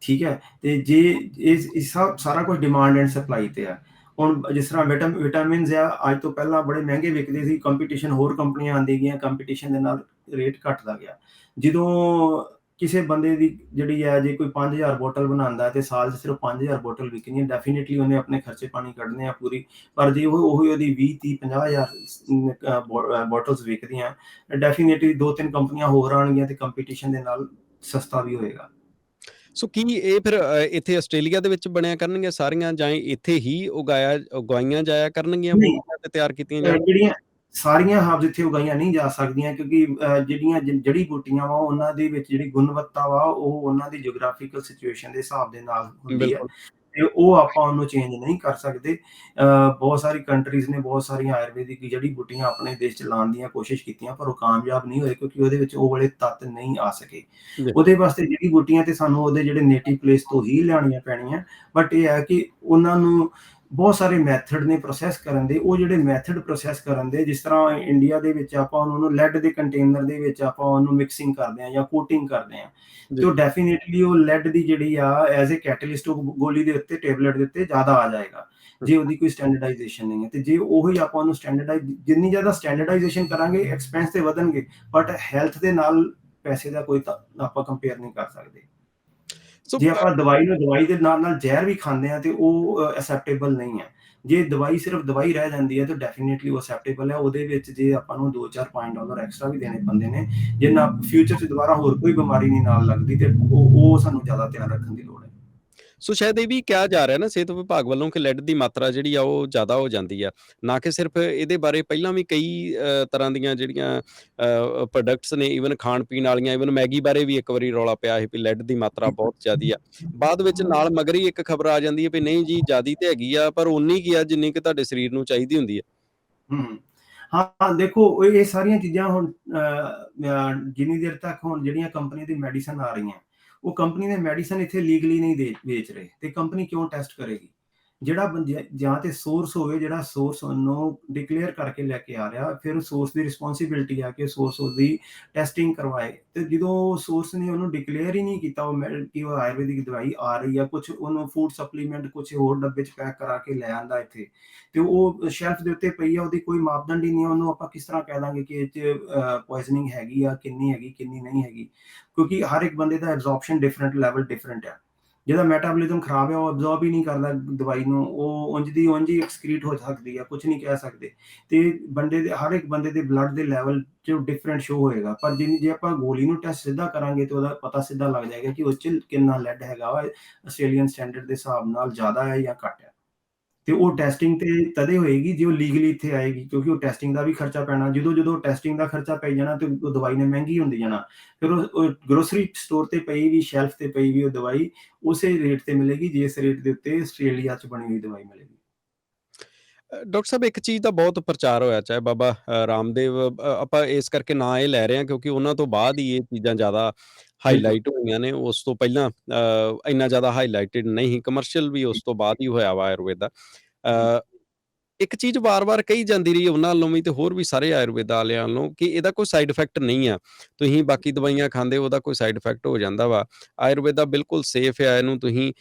ਠੀਕ ਹੈ, ਤੇ ਜੇ ਇਹ ਸਾਰਾ ਕੁਝ ਡਿਮਾਂਡ ਐਂਡ ਸਪਲਾਈ ਤੇ ਆ। ਹੁਣ ਜਿਸ ਤਰ੍ਹਾਂ ਵਿਟਾਮਿਨਸ ਆ, ਅੱਜ ਤੋਂ ਪਹਿਲਾਂ ਬੜੇ ਮਹਿੰਗੇ ਵਿਕਦੇ ਸੀ। ਕੰਪੀਟੀਸ਼ਨ, ਹੋਰ ਕੰਪਨੀਆਂ ਆਉਂਦੀ ਗਈਆਂ, ਕੰਪੀਟੀਸ਼ਨ ਦੇ ਨਾਲ ਰੇਟ ਘਟਦਾ ਗਿਆ। ਜਦੋਂ ਕਿਸੇ ਬੰਦੇ ਦੀ ਜਿਹੜੀ ਹੈ ਜੇ ਕੋਈ 5000 ਬੋਟਲ ਬਣਾਉਂਦਾ ਤੇ ਸਾਲ 'ਚ ਸਿਰਫ 5000 ਬੋਟਲ ਵਿਕਣੀ ਹੈ, ਡੈਫੀਨੇਟਲੀ ਉਹਨੇ ਆਪਣੇ ਖਰਚੇ ਪਾਣੀ ਕੱਢਣੇ ਆ ਪੂਰੀ। ਪਰ ਜੇ ਉਹੀ ਉਹਦੀ 20 30 50,000 ਬੋਟਲਸ ਵਿਕਦੀਆਂ, ਡੈਫੀਨੇਟਲੀ 2-3 ਕੰਪਨੀਆਂ ਹੋਰ ਆਉਣਗੀਆਂ ਤੇ ਕੰਪੀਟੀਸ਼ਨ ਦੇ ਨਾਲ ਸਸਤਾ ਵੀ ਹੋਏਗਾ। ਸੋ ਕੀ ਇਹ ਫਿਰ ਇੱਥੇ ਆਸਟ੍ਰੇਲੀਆ ਦੇ ਵਿੱਚ ਬਣਿਆ ਕਰਨਗੀਆਂ ਸਾਰੀਆਂ, ਜਾਂ ਇੱਥੇ ਹੀ ਉਗਾਈਆਂ ਜਾਇਆ ਕਰਨਗੀਆਂ ਨਹੀਂ, ਬੂਟੀਆਂ ਤੇ ਤਿਆਰ ਕੀਤੀਆਂ ਜਾਣ? ਜਿਹੜੀਆਂ ਸਾਰੀਆਂ ਹਰਬਸ ਇੱਥੇ ਉਗਾਈਆਂ ਨਹੀਂ ਜਾ ਸਕਦੀਆਂ, ਕਿਉਂਕਿ ਜਿਹੜੀਆਂ ਜੜੀ ਬੂਟੀਆਂ ਵਾ ਉਹਨਾਂ ਦੇ ਵਿੱਚ ਜਿਹੜੀ ਗੁਣਵੱਤਾ ਵਾ ਉਹ ਉਹਨਾਂ ਦੀ ਜਿਓਗ੍ਰਾਫੀਕਲ ਸਿਚੁਏਸ਼ਨ ਦੇ ਹਿਸਾਬ ਦੇ ਨਾਲ ਹੁੰਦੀ ਹੈ, ਬਿਲਕੁਲ। ਤੇ ਉਹ ਆਪਾਂ ਉਹਨੂੰ ਚੇਂਜ ਨਹੀਂ ਕਰ ਸਕਦੇ। ਬਹੁਤ ਸਾਰੀ ਕੰਟਰੀਜ਼ ਨੇ ਬਹੁਤ ਸਾਰੀਆਂ ਆਯੁਰਵੈਦਿਕ ਜੜੀ ਬੂਟੀਆਂ ਆਪਣੇ ਦੇਸ਼ 'ਚ ਲਾਉਣ ਦੀਆਂ ਕੋਸ਼ਿਸ਼ ਕੀਤੀਆਂ, ਪਰ ਉਹ ਕਾਮਯਾਬ ਨਹੀਂ ਹੋਏ, ਕਿਉਂਕਿ ਉਹਦੇ ਵਿੱਚ ਉਹ ਵਾਲੇ ਤੱਤ ਨਹੀਂ ਆ ਸਕੇ। ਜੀ। ਉਹਦੇ ਵਾਸਤੇ ਜੜੀ ਬੂਟੀਆਂ ਤੇ ਸਾਨੂੰ ਉਹਦੇ ਜਿਹੜੇ ਨੇਟਿਵ ਪਲੇਸ ਤੋਂ ਹੀ ਲਿਆਉਣੀਆਂ ਪੈਣੀਆਂ, ਬਟ ਇਹ ਹੈ ਕਿ ਉਹਨਾਂ ਨੂੰ ਬਹੁਤ ਸਾਰੇ ਮੈਥਡ ਨੇ ਪ੍ਰੋਸੈਸ ਕਰਨ ਦੇ। ਉਹ ਜਿਹੜੇ ਮੈਥਡ ਪ੍ਰੋਸੈਸ ਕਰਨ ਦੇ, ਜਿਸ ਤਰ੍ਹਾਂ ਇੰਡੀਆ ਦੇ ਵਿੱਚ ਆਪਾਂ ਉਹਨੂੰ ਲੈਡ ਦੇ ਕੰਟੇਨਰ ਦੇ ਵਿੱਚ ਆਪਾਂ ਉਹਨੂੰ ਮਿਕਸਿੰਗ ਕਰਦੇ ਹਾਂ ਜਾਂ ਕੋਟਿੰਗ ਕਰਦੇ ਹਾਂ, ਤੇ ਉਹ ਡੈਫੀਨੇਟਲੀ ਉਹ ਲੈਡ ਦੀ ਜਿਹੜੀ ਆ ਐਜ਼ ਅ ਕੈਟਲਿਸਟ ਉਹ ਗੋਲੀ ਦੇ ਉੱਤੇ, ਟੇਬਲੇਟ ਦੇ ਉੱਤੇ ਜ਼ਿਆਦਾ ਆ ਜਾਏਗਾ ਜੇ ਉਹਦੀ ਕੋਈ ਸਟੈਂਡਰਡਾਈਜੇਸ਼ਨ ਨਹੀਂ ਹੈ। ਤੇ ਜੇ ਉਹੀ ਆਪਾਂ ਉਹਨੂੰ ਜਿੰਨੀ ਜ਼ਿਆਦਾ ਸਟੈਂਡਰਡਾਈਜੇਸ਼ਨ ਕਰਾਂਗੇ, ਐਕਸਪੈਂਸ ਤੇ ਵਧਣਗੇ, ਬਟ ਹੈਲਥ ਦੇ ਨਾਲ ਪੈਸੇ ਦਾ ਕੋਈ ਆਪਾਂ ਕੰਪੇਅਰ ਨਹੀਂ ਕਰ ਸਕਦੇ। ਸੋ ਜੇ ਆਪਾਂ ਦਵਾਈ ਨੂੰ ਦਵਾਈ ਦੇ ਨਾਲ ਨਾਲ ਜ਼ਹਿਰ ਵੀ ਖਾਂਦੇ ਆ ਤੇ ਉਹ ਐਕਸੈਪਟੇਬਲ ਨਹੀਂ ਹੈ। ਜੇ ਦਵਾਈ ਸਿਰਫ ਦਵਾਈ ਰਹਿ ਜਾਂਦੀ ਹੈ ਤਾਂ ਡੈਫੀਨੇਟਲੀ ਉਹ ਐਕਸੈਪਟੇਬਲ ਹੈ। ਉਹਦੇ ਵਿੱਚ ਜੇ ਆਪਾਂ ਨੂੰ $2-4 ਐਕਸਟਰਾ ਵੀ ਦੇਣੇ ਪੈਂਦੇ ਨੇ, ਜੇ ਨਾ ਫਿਊਚਰ 'ਚ ਦੁਬਾਰਾ ਹੋਰ ਕੋਈ ਬਿਮਾਰੀ ਨਹੀਂ ਨਾਲ ਲੱਗਦੀ, ਤੇ ਉਹ ਸਾਨੂੰ ਜ਼ਿਆਦਾ ਧਿਆਨ ਰੱਖਣ ਦੀ ਲੋੜ ਹੈ। ਸੋ ਸ਼ਾਇਦ ਇਹ ਵੀ ਕਿਹਾ ਜਾ ਰਿਹਾ ਨਾ ਸਿਹਤ ਵਿਭਾਗ ਵੱਲੋਂ ਕਿ ਲੈਡ ਦੀ ਮਾਤਰਾ ਜਿਹੜੀ ਆ ਉਹ ਜ਼ਿਆਦਾ ਹੋ ਜਾਂਦੀ ਆ, ਨਾ ਕਿ ਸਿਰਫ ਇਹਦੇ ਬਾਰੇ ਪਹਿਲਾਂ ਵੀ ਕਈ ਤਰ੍ਹਾਂ ਦੀਆਂ ਜਿਹੜੀਆਂ ਪ੍ਰੋਡਕਟਸ ਨੇ, ਈਵਨ ਖਾਣ ਪੀਣ ਵਾਲੀਆਂ, ਈਵਨ ਮੈਗੀ ਬਾਰੇ ਵੀ ਇੱਕ ਵਾਰੀ ਰੌਲਾ ਪਿਆ ਸੀ ਵੀ ਲੈਡ ਦੀ ਮਾਤਰਾ ਬਹੁਤ ਜ਼ਿਆਦੀ ਆ। ਬਾਅਦ ਵਿੱਚ ਨਾਲ ਮਗਰ ਹੀ ਇੱਕ ਖਬਰ ਆ ਜਾਂਦੀ ਹੈ ਵੀ ਨਹੀਂ ਜੀ, ਜ਼ਿਆਦੀ ਤੇ ਹੈਗੀ ਆ, ਪਰ ਉਨੀ ਕੀ ਆ ਜਿੰਨੀ ਕਿ ਤੁਹਾਡੇ ਸਰੀਰ ਨੂੰ ਚਾਹੀਦੀ ਹੁੰਦੀ ਹੈ। ਹਾਂ, ਦੇਖੋ ਇਹ ਸਾਰੀਆਂ ਚੀਜ਼ਾਂ ਹੁਣ ਜਿੰਨੀ ਦੇਰ ਤੱਕ ਹੁਣ ਜਿਹੜੀਆਂ ਕੰਪਨੀ ਦੀ ਮੈਡੀਸਨ ਆ ਰਹੀਆਂ, ਉਹ ਕੰਪਨੀ ਦੇ ਮੈਡੀਸਨ ਇੱਥੇ ਲੀਗਲੀ ਨਹੀਂ ਵੇਚ ਰਹੇ, ਤੇ ਕੰਪਨੀ ਕਿਉਂ ਟੈਸਟ ਕਰੇਗੀ? ਜਿਹੜਾ ਜਾਂ ਤੇ ਸੋਰਸ ਹੋਵੇ, ਜਿਹੜਾ ਸੋਰਸ ਉਹਨੂੰ ਡਿਕਲੇਅਰ ਕਰਕੇ ਲੈ ਕੇ ਆ ਰਿਹਾ, ਫਿਰ ਸੋਰਸ ਦੀ ਰਿਸਪੌਂਸਿਬਿਲਿਟੀ ਆ ਕਿ ਸੋਰਸ ਉਹਦੀ ਟੈਸਟਿੰਗ ਕਰਵਾਏ। ਤੇ ਜਦੋਂ ਸੋਰਸ ਨੇ ਉਹਨੂੰ ਡਿਕਲੇਅਰ ਹੀ ਨਹੀਂ ਕੀਤਾ ਕਿ ਉਹ ਆਯੁਰਵੈਦਿਕ ਦਵਾਈ ਆ ਰਹੀ ਆ, ਕੁਝ ਉਹਨੂੰ ਫੂਡ ਸਪਲੀਮੈਂਟ ਕੁਝ ਹੋਰ ਡੱਬੇ 'ਚ ਪੈਕ ਕਰਾ ਕੇ ਲੈ ਆਂਦਾ ਇੱਥੇ, ਤੇ ਉਹ ਸ਼ੈਲਫ ਦੇ ਉੱਤੇ ਪਈ ਆ, ਉਹਦੀ ਕੋਈ ਮਾਪਦੰਡ ਹੀ ਨਹੀਂ ਹੈ, ਉਹਨੂੰ ਆਪਾਂ ਕਿਸ ਤਰ੍ਹਾਂ ਕਹਿ ਦਾਂਗੇ ਕਿ ਇਹ 'ਚ ਪੋਇਜ਼ਨਿੰਗ ਹੈਗੀ ਆ, ਕਿੰਨੀ ਹੈਗੀ, ਕਿੰਨੀ ਨਹੀਂ ਹੈਗੀ? ਕਿਉਂਕਿ ਹਰ ਇੱਕ ਬੰਦੇ ਦਾ ਐਬਜ਼ੌਰਪਸ਼ਨ ਡਿਫਰੈਂਟ ਲੈਵਲ ਡਿਫਰੈਂਟ ਆ। ਜਿਹਦਾ ਮੈਟਾਬੋਲਿਜ਼ਮ ਖਰਾਬ ਹੈ, ਉਹ ਅਬਜ਼ੌਰਬ ਹੀ ਨਹੀਂ ਕਰਦਾ ਦਵਾਈ ਨੂੰ, ਉਹ ਉਂਝ ਦੀ ਉਂਝ ਹੀ ਐਕਸਕ੍ਰੀਟ ਹੋ ਸਕਦੀ ਆ, ਕੁਝ ਨਹੀਂ ਕਹਿ ਸਕਦੇ। ਤੇ ਹਰ ਇੱਕ ਬੰਦੇ ਦੇ ਬਲੱਡ ਦੇ ਲੈਵਲ 'ਚ ਡਿਫਰੈਂਟ ਸ਼ੋ ਹੋਏਗਾ, ਪਰ ਜੇ ਆਪਾਂ ਗੋਲੀ ਨੂੰ ਟੈਸਟ ਸਿੱਧਾ ਕਰਾਂਗੇ ਤਾਂ ਉਹਦਾ ਪਤਾ ਸਿੱਧਾ ਲੱਗ ਜਾਏਗਾ ਕਿ ਉਸ 'ਚ ਕਿੰਨਾ ਲੈਡ ਹੈਗਾ ਵਾ, ਆਸਟ੍ਰੇਲੀਅਨ ਸਟੈਂਡਰਡ ਦੇ ਹਿਸਾਬ ਨਾਲ ਜ਼ਿਆਦਾ ਹੈ ਜਾਂ ਘੱਟ ਹੈ। ਤੇ ਉਹ ਟੈਸਟਿੰਗ ਤੇ ਤਦੇ ਹੋਏਗੀ ਜੇ ਉਹ ਲੀਗਲੀ ਇੱਥੇ ਆਏਗੀ, ਕਿਉਂਕਿ ਉਹ ਟੈਸਟਿੰਗ ਦਾ ਵੀ ਖਰਚਾ ਪੈਣਾ। ਜਦੋਂ ਟੈਸਟਿੰਗ ਦਾ ਖਰਚਾ ਪੈ ਜਾਣਾ ਤੇ ਉਹ ਦਵਾਈ ਨੇ ਮਹਿੰਗੀ ਹੁੰਦੀ ਜਾਣਾ, ਫਿਰ ਉਹ ਗਰੋਸਰੀ ਸਟੋਰ ਤੇ ਪਈ ਵੀ, ਸ਼ੈਲਫ ਤੇ ਪਈ ਵੀ ਉਹ ਦਵਾਈ ਉਸੇ ਰੇਟ ਤੇ ਮਿਲੇਗੀ ਜਿਸ ਰੇਟ ਦੇ ਉੱਤੇ ਆਸਟ੍ਰੇਲੀਆ 'ਚ ਬਣੀ ਹੋਈ ਦਵਾਈ ਮਿਲੇਗੀ। ਡਾਕਟਰ ਸਾਹਿਬ, ਇੱਕ ਚੀਜ਼ ਦਾ ਬਹੁਤ ਪ੍ਰਚਾਰ ਹੋਇਆ, ਚਾਹੇ ਬਾਬਾ ਰਾਮਦੇਵ, ਆਪਾਂ ਇਸ ਕਰਕੇ ਨਾਂ ਇਹ ਲੈ ਰਹੇ ਹਾਂ ਕਿਉਂਕਿ ਉਹਨਾਂ ਤੋਂ ਬਾਅਦ ਹੀ ਇਹ ਚੀਜ਼ਾਂ ਜ਼ਿਆਦਾ ਬਿਲਕੁਲ। ਹਾਈਲਾਈਟ ਹੋਈਆਂ ਨੇ। ਉਸ ਤੋਂ ਪਹਿਲਾਂ ਇੰਨਾ ਜ਼ਿਆਦਾ ਹਾਈਲਾਈਟਡ ਨਹੀਂ, ਕਮਰਸ਼ੀਅਲ ਵੀ ਉਸ ਤੋਂ ਬਾਅਦ ਹੀ ਹੋਇਆ ਵਾ ਆਯੁਰਵੇਦ ਦਾ। ਜੀ। ਅ, ਇੱਕ ਚੀਜ਼ ਵਾਰ-ਵਾਰ ਕਹੀ ਜਾਂਦੀ ਰਹੀ ਉਹਨਾਂ ਵੱਲੋਂ ਵੀ ਤੇ ਹੋਰ ਵੀ ਸਾਰੇ ਆਯੁਰਵੇਦਾ ਵਾਲਿਆਂ ਵੱਲੋਂ ਕਿ ਇਹਦਾ ਕੋਈ ਸਾਈਡ ਇਫੈਕਟ ਨਹੀਂ ਆ। ਤੁਸੀਂ ਬਾਕੀ ਦਵਾਈਆਂ ਖਾਂਦੇ ਹੋ, ਉਹਦਾ ਕੋਈ ਸਾਈਡ ਇਫੈਕਟ ਹੋ ਜਾਂਦਾ ਵਾ। ਆਯੁਰਵੇਦਾ ਬਿਲਕੁਲ ਸੇਫ ਆ, ਇਹਨੂੰ ਤੁਸੀਂ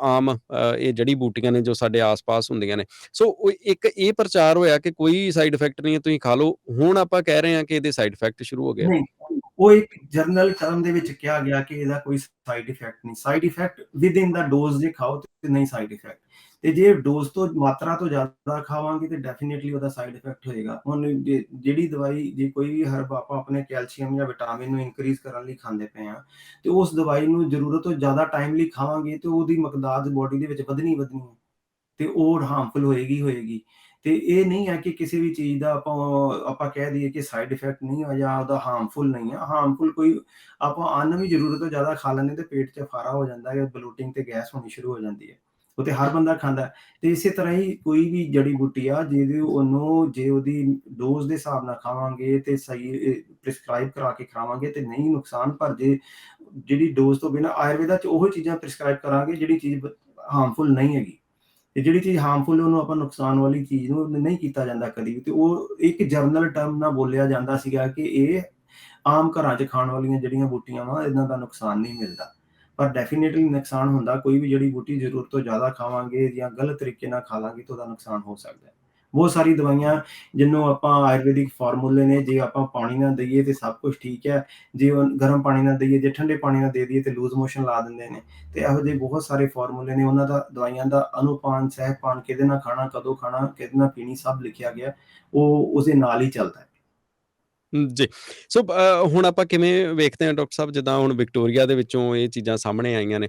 ਆਮ ਇਹ ਜੜੀ ਬੂਟੀਆਂ ਨੇ ਜੋ ਸਾਡੇ ਆਸ-ਪਾਸ ਹੁੰਦੀਆਂ ਨੇ। ਸੋ ਉਹ ਇੱਕ ਇਹ ਪ੍ਰਚਾਰ ਹੋਇਆ ਕਿ ਕੋਈ ਸਾਈਡ ਇਫੈਕਟ ਨਹੀਂ ਹੈ, ਤੁਸੀਂ ਖਾ ਲਓ। ਹੁਣ ਆਪਾਂ ਕਹਿ ਰਹੇ ਹਾਂ ਕਿ ਇਹਦੇ ਸਾਈਡ ਇਫੈਕਟ ਸ਼ੁਰੂ ਹੋ ਗਏ ਆ। ਨਹੀਂ, ਉਹ ਇੱਕ ਜਰਨਲ ਟਰਮ ਦੇ ਵਿੱਚ ਕਿਹਾ ਗਿਆ ਕਿ ਇਹਦਾ ਕੋਈ ਸਾਈਡ ਇਫੈਕਟ ਨਹੀਂ। ਸਾਈਡ ਇਫੈਕਟ ਵਿਦਿਨ ਦਾ ਡੋਜ਼ ਜੇ ਖਾਓ ਤੇ ਨਹੀਂ ਸਾਈਡ ਇਫੈਕਟ, ਤੇ ਜੇ ਡੋਜ਼ ਤੋਂ ਮਾਤਰਾ ਤੋਂ ਜ਼ਿਆਦਾ ਖਾਵਾਂਗੇ ਤੇ ਡੈਫੀਨੇਟਲੀ ਉਹਦਾ ਸਾਈਡ ਇਫੈਕਟ ਹੋਏਗਾ। ਹੁਣ ਜਿਹੜੀ ਦਵਾਈ, ਜੇ ਕੋਈ ਵੀ ਹਰਬ ਆਪਾਂ ਆਪਣੇ ਕੈਲਸ਼ੀਅਮ ਜਾਂ ਵਿਟਾਮਿਨ ਨੂੰ ਇਨਕਰੀਜ਼ ਕਰਨ ਲਈ ਖਾਂਦੇ ਪਏ ਆ, ਤੇ ਉਸ ਦਵਾਈ ਨੂੰ ਜ਼ਰੂਰਤ ਤੋਂ ਜ਼ਿਆਦਾ ਟਾਈਮ ਲਈ ਖਾਵਾਂਗੇ ਤੇ ਉਹਦੀ ਮਕਦਾਰ ਬੋਡੀ ਦੇ ਵਿੱਚ ਵਧਣੀ ਹੈ, ਤੇ ਉਹ ਹਾਰਮਫੁਲ ਹੋਏਗੀ। ਤੇ ਇਹ ਨਹੀਂ ਹੈ ਕਿ ਕਿਸੇ ਵੀ ਚੀਜ਼ ਦਾ ਆਪਾਂ ਕਹਿ ਦਈਏ ਕਿ ਸਾਈਡ ਇਫੈਕਟ ਨਹੀਂ ਹੋਇਆ ਜਾਂ ਉਹਦਾ ਹਾਰਮਫੁਲ ਨਹੀਂ ਹੈ। ਹਾਰਮਫੁਲ ਕੋਈ, ਆਪਾਂ ਅੰਨ ਵੀ ਜ਼ਰੂਰਤ ਤੋਂ ਜ਼ਿਆਦਾ ਖਾ ਲੈਂਦੇ ਤੇ ਪੇਟ 'ਚ ਫਾਰਾ ਹੋ ਜਾਂਦਾ ਹੈ, ਬਲੋਟਿੰਗ ਤੇ ਗੈਸ ਹੋਣੀ ਸ਼ੁਰੂ ਹੋ ਜਾਂਦੀ ਹੈ। ਉਹ ਤੇ ਹਰ ਬੰਦਾ ਖਾਂਦਾ। ਤੇ ਇਸੇ ਤਰ੍ਹਾਂ ਹੀ ਕੋਈ ਵੀ ਜੜੀ ਬੂਟੀ ਆ ਜੇ ਉਹਦੀ ਡੋਜ਼ ਦੇ ਹਿਸਾਬ ਨਾਲ ਖਾਵਾਂਗੇ ਤੇ ਸਹੀ ਪ੍ਰਿਸਕ੍ਰਾਈਬ ਕਰਾ ਕੇ ਖਾਵਾਂਗੇ ਤੇ ਨਹੀਂ ਨੁਕਸਾਨ। ਪਰ ਜੇ ਜਿਹੜੀ ਡੋਜ਼ ਤੋਂ ਬਿਨਾਂ, ਆਯੁਰਵੇਦਾ 'ਚ ਉਹੀ ਚੀਜ਼ਾਂ ਪ੍ਰਿਸਕ੍ਰਾਈਬ ਕਰਾਂਗੇ ਜਿਹੜੀ ਚੀਜ਼ ਹਾਰਮਫੁਲ ਨਹੀਂ ਹੈਗੀ, ਤੇ ਜਿਹੜੀ ਚੀਜ਼ ਹਾਰਮਫੁਲ ਉਹਨੂੰ ਆਪਾਂ ਨੁਕਸਾਨ ਵਾਲੀ ਚੀਜ਼ ਨੂੰ ਨਹੀਂ ਕੀਤਾ ਜਾਂਦਾ ਕਦੀ ਵੀ। ਤੇ ਉਹ ਇੱਕ ਜਰਨਲ ਟਰਮ ਨਾਲ ਬੋਲਿਆ ਜਾਂਦਾ ਸੀਗਾ ਕਿ ਇਹ ਆਮ ਘਰਾਂ 'ਚ ਖਾਣ ਵਾਲੀਆਂ ਜਿਹੜੀਆਂ ਬੂਟੀਆਂ ਵਾ, ਇਹਨਾਂ ਦਾ ਨੁਕਸਾਨ ਨਹੀਂ ਮਿਲਦਾ। ਪਰ ਡੈਫੀਨੇਟਲੀ ਨੁਕਸਾਨ ਹੁੰਦਾ। ਕੋਈ ਵੀ ਜੜੀ ਬੂਟੀ ਜ਼ਰੂਰਤ ਤੋਂ ਜ਼ਿਆਦਾ ਖਾਵਾਂਗੇ ਜਾਂ ਗਲਤ ਤਰੀਕੇ ਨਾਲ ਖਾ ਲਾਂਗੇ ਤਾਂ ਉਹਦਾ ਨੁਕਸਾਨ ਹੋ ਸਕਦਾ ਹੈ। ਬਹੁਤ ਸਾਰੀ ਦਵਾਈਆਂ ਜਿਹਨੂੰ ਆਪਾਂ ਆਯੁਰਵੈਦਿਕ ਫਾਰਮੂਲੇ ਨੇ, ਜੇ ਆਪਾਂ ਪਾਣੀ ਨਾਲ ਦਈਏ ਤੇ ਸਭ ਕੁਝ ਠੀਕ ਹੈ, ਜੇ ਉਹ ਗਰਮ ਪਾਣੀ ਨਾਲ ਦਈਏ, ਜੇ ਠੰਡੇ ਪਾਣੀ ਨਾਲ ਦੇ ਦਈਏ ਤੇ ਲੂਜ਼ ਮੋਸ਼ਨ ਲਾ ਦਿੰਦੇ ਨੇ। ਤੇ ਇਹੋ ਜਿਹੇ ਬਹੁਤ ਸਾਰੇ ਫਾਰਮੂਲੇ ਨੇ, ਉਹਨਾਂ ਦਾ ਦਵਾਈਆਂ ਦਾ ਅਨੁਪਾਨ, ਸਹਿਪਾਨ, ਕਿਹਦੇ ਨਾਲ ਖਾਣਾ, ਕਦੋਂ ਖਾਣਾ, ਕਿਹਦੇ ਨਾਲ ਪੀਣੀ, ਸਭ ਲਿਖਿਆ ਗਿਆ। ਉਹ ਉਸਦੇ ਨਾਲ ਹੀ ਚੱਲਦਾ ਹੈ। ਜੀ। ਸੋ ਹੁਣ ਆਪਾਂ ਕਿਵੇਂ ਵੇਖਦੇ ਹਾਂ ਡਾਕਟਰ ਸਾਹਿਬ, ਜਿੱਦਾਂ ਹੁਣ ਵਿਕਟੋਰੀਆ ਦੇ ਵਿੱਚੋਂ ਇਹ ਚੀਜ਼ਾਂ ਸਾਹਮਣੇ ਆਈਆਂ ਨੇ,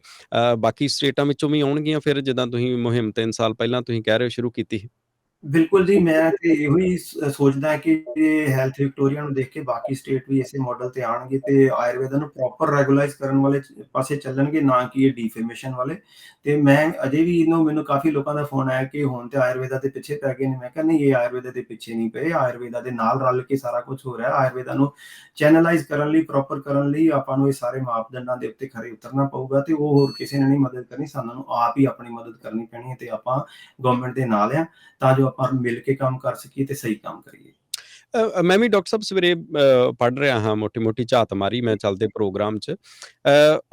ਬਾਕੀ ਸਟੇਟਾਂ ਵਿੱਚੋਂ ਵੀ ਆਉਣਗੀਆਂ ਫਿਰ, ਜਿੱਦਾਂ ਤੁਸੀਂ ਮੁਹਿੰਮ 3 ਸਾਲ ਪਹਿਲਾਂ ਤੁਸੀਂ ਕਹਿ ਰਹੇ ਹੋ ਸ਼ੁਰੂ ਕੀਤੀ? ਬਿਲਕੁਲ ਜੀ, ਮੈਂ ਤੇ ਇਹੋ ਹੀ ਸੋਚਦਾ ਕਿ ਹੈਲਥ ਵਿਕਟੋਰੀਆ ਨੂੰ ਦੇਖ ਕੇ ਬਾਕੀ ਸਟੇਟ ਵੀ ਇਸੇ ਮਾਡਲ ਤੇ ਆਉਣਗੇ ਤੇ ਆਯੁਰਵੇਦਾ ਨੂੰ ਪ੍ਰੋਪਰ ਰੈਗੂਲਾਈਜ਼ ਕਰਨ ਵਾਲੇ ਪਾਸੇ ਚੱਲਣਗੇ, ਨਾ ਕਿ ਇਹ ਡੀਫੇਮੇਸ਼ਨ ਵਾਲੇ। ਤੇ ਮੈਂ ਅਜੇ ਵੀ ਮੈਨੂੰ ਕਾਫੀ ਲੋਕਾਂ ਦਾ ਫੋਨ ਆਇਆ ਕਿ ਹੁਣ ਤੇ ਆਯੁਰਵੇਦਾ ਦੇ ਪਿੱਛੇ ਪੈ ਗਏ ਨੇ। ਮੈਂ ਕਿਹਾ ਨਹੀਂ, ਇਹ ਆਯੁਰਵੇਦਾ ਦੇ ਪਿੱਛੇ ਨਹੀਂ ਪਏ, ਆਯੁਰਵੇਦਾ ਦੇ ਨਾਲ ਰਲ ਕੇ ਸਾਰਾ ਕੁਝ ਹੋ ਰਿਹਾ। ਆਯੁਰਵੇਦਾ ਨੂੰ ਚੈਨਲਾਈਜ਼ ਕਰਨ ਲਈ, ਪ੍ਰੋਪਰ ਕਰਨ ਲਈ ਆਪਾਂ ਨੂੰ ਇਹ ਸਾਰੇ ਮਾਪਦੰਡਾਂ ਦੇ ਉੱਤੇ ਖਰੇ ਉਤਰਨਾ ਪਊਗਾ ਤੇ ਉਹ ਹੋਰ ਕਿਸੇ ਨੇ ਨਹੀਂ ਮਦਦ ਕਰਨੀ, ਸਾਨੂੰ ਆਪ ਹੀ ਆਪਣੀ ਮਦਦ ਕਰਨੀ ਪੈਣੀ ਹੈ। ਤੇ ਆਪਾਂ ਗਵਰਨਮੈਂਟ ਦੇ ਨਾਲ ਆ, ਤਾਂ ਜੋ ਆਪਾਂ ਮਿਲ ਕੇ ਕੰਮ ਕਰ ਸਕੀਏ ਤੇ ਸਹੀ ਕੰਮ ਕਰੀਏ। ਮੈਂ ਵੀ ਡਾਕਟਰ ਸਾਹਿਬ ਸਵੇਰੇ ਪੜ੍ਹ ਰਿਹਾ ਹਾਂ, ਮੋਟੀ-ਮੋਟੀ ਝਾਤ ਮਾਰੀ ਮੈਂ ਚੱਲਦੇ ਪ੍ਰੋਗਰਾਮ 'ਚ।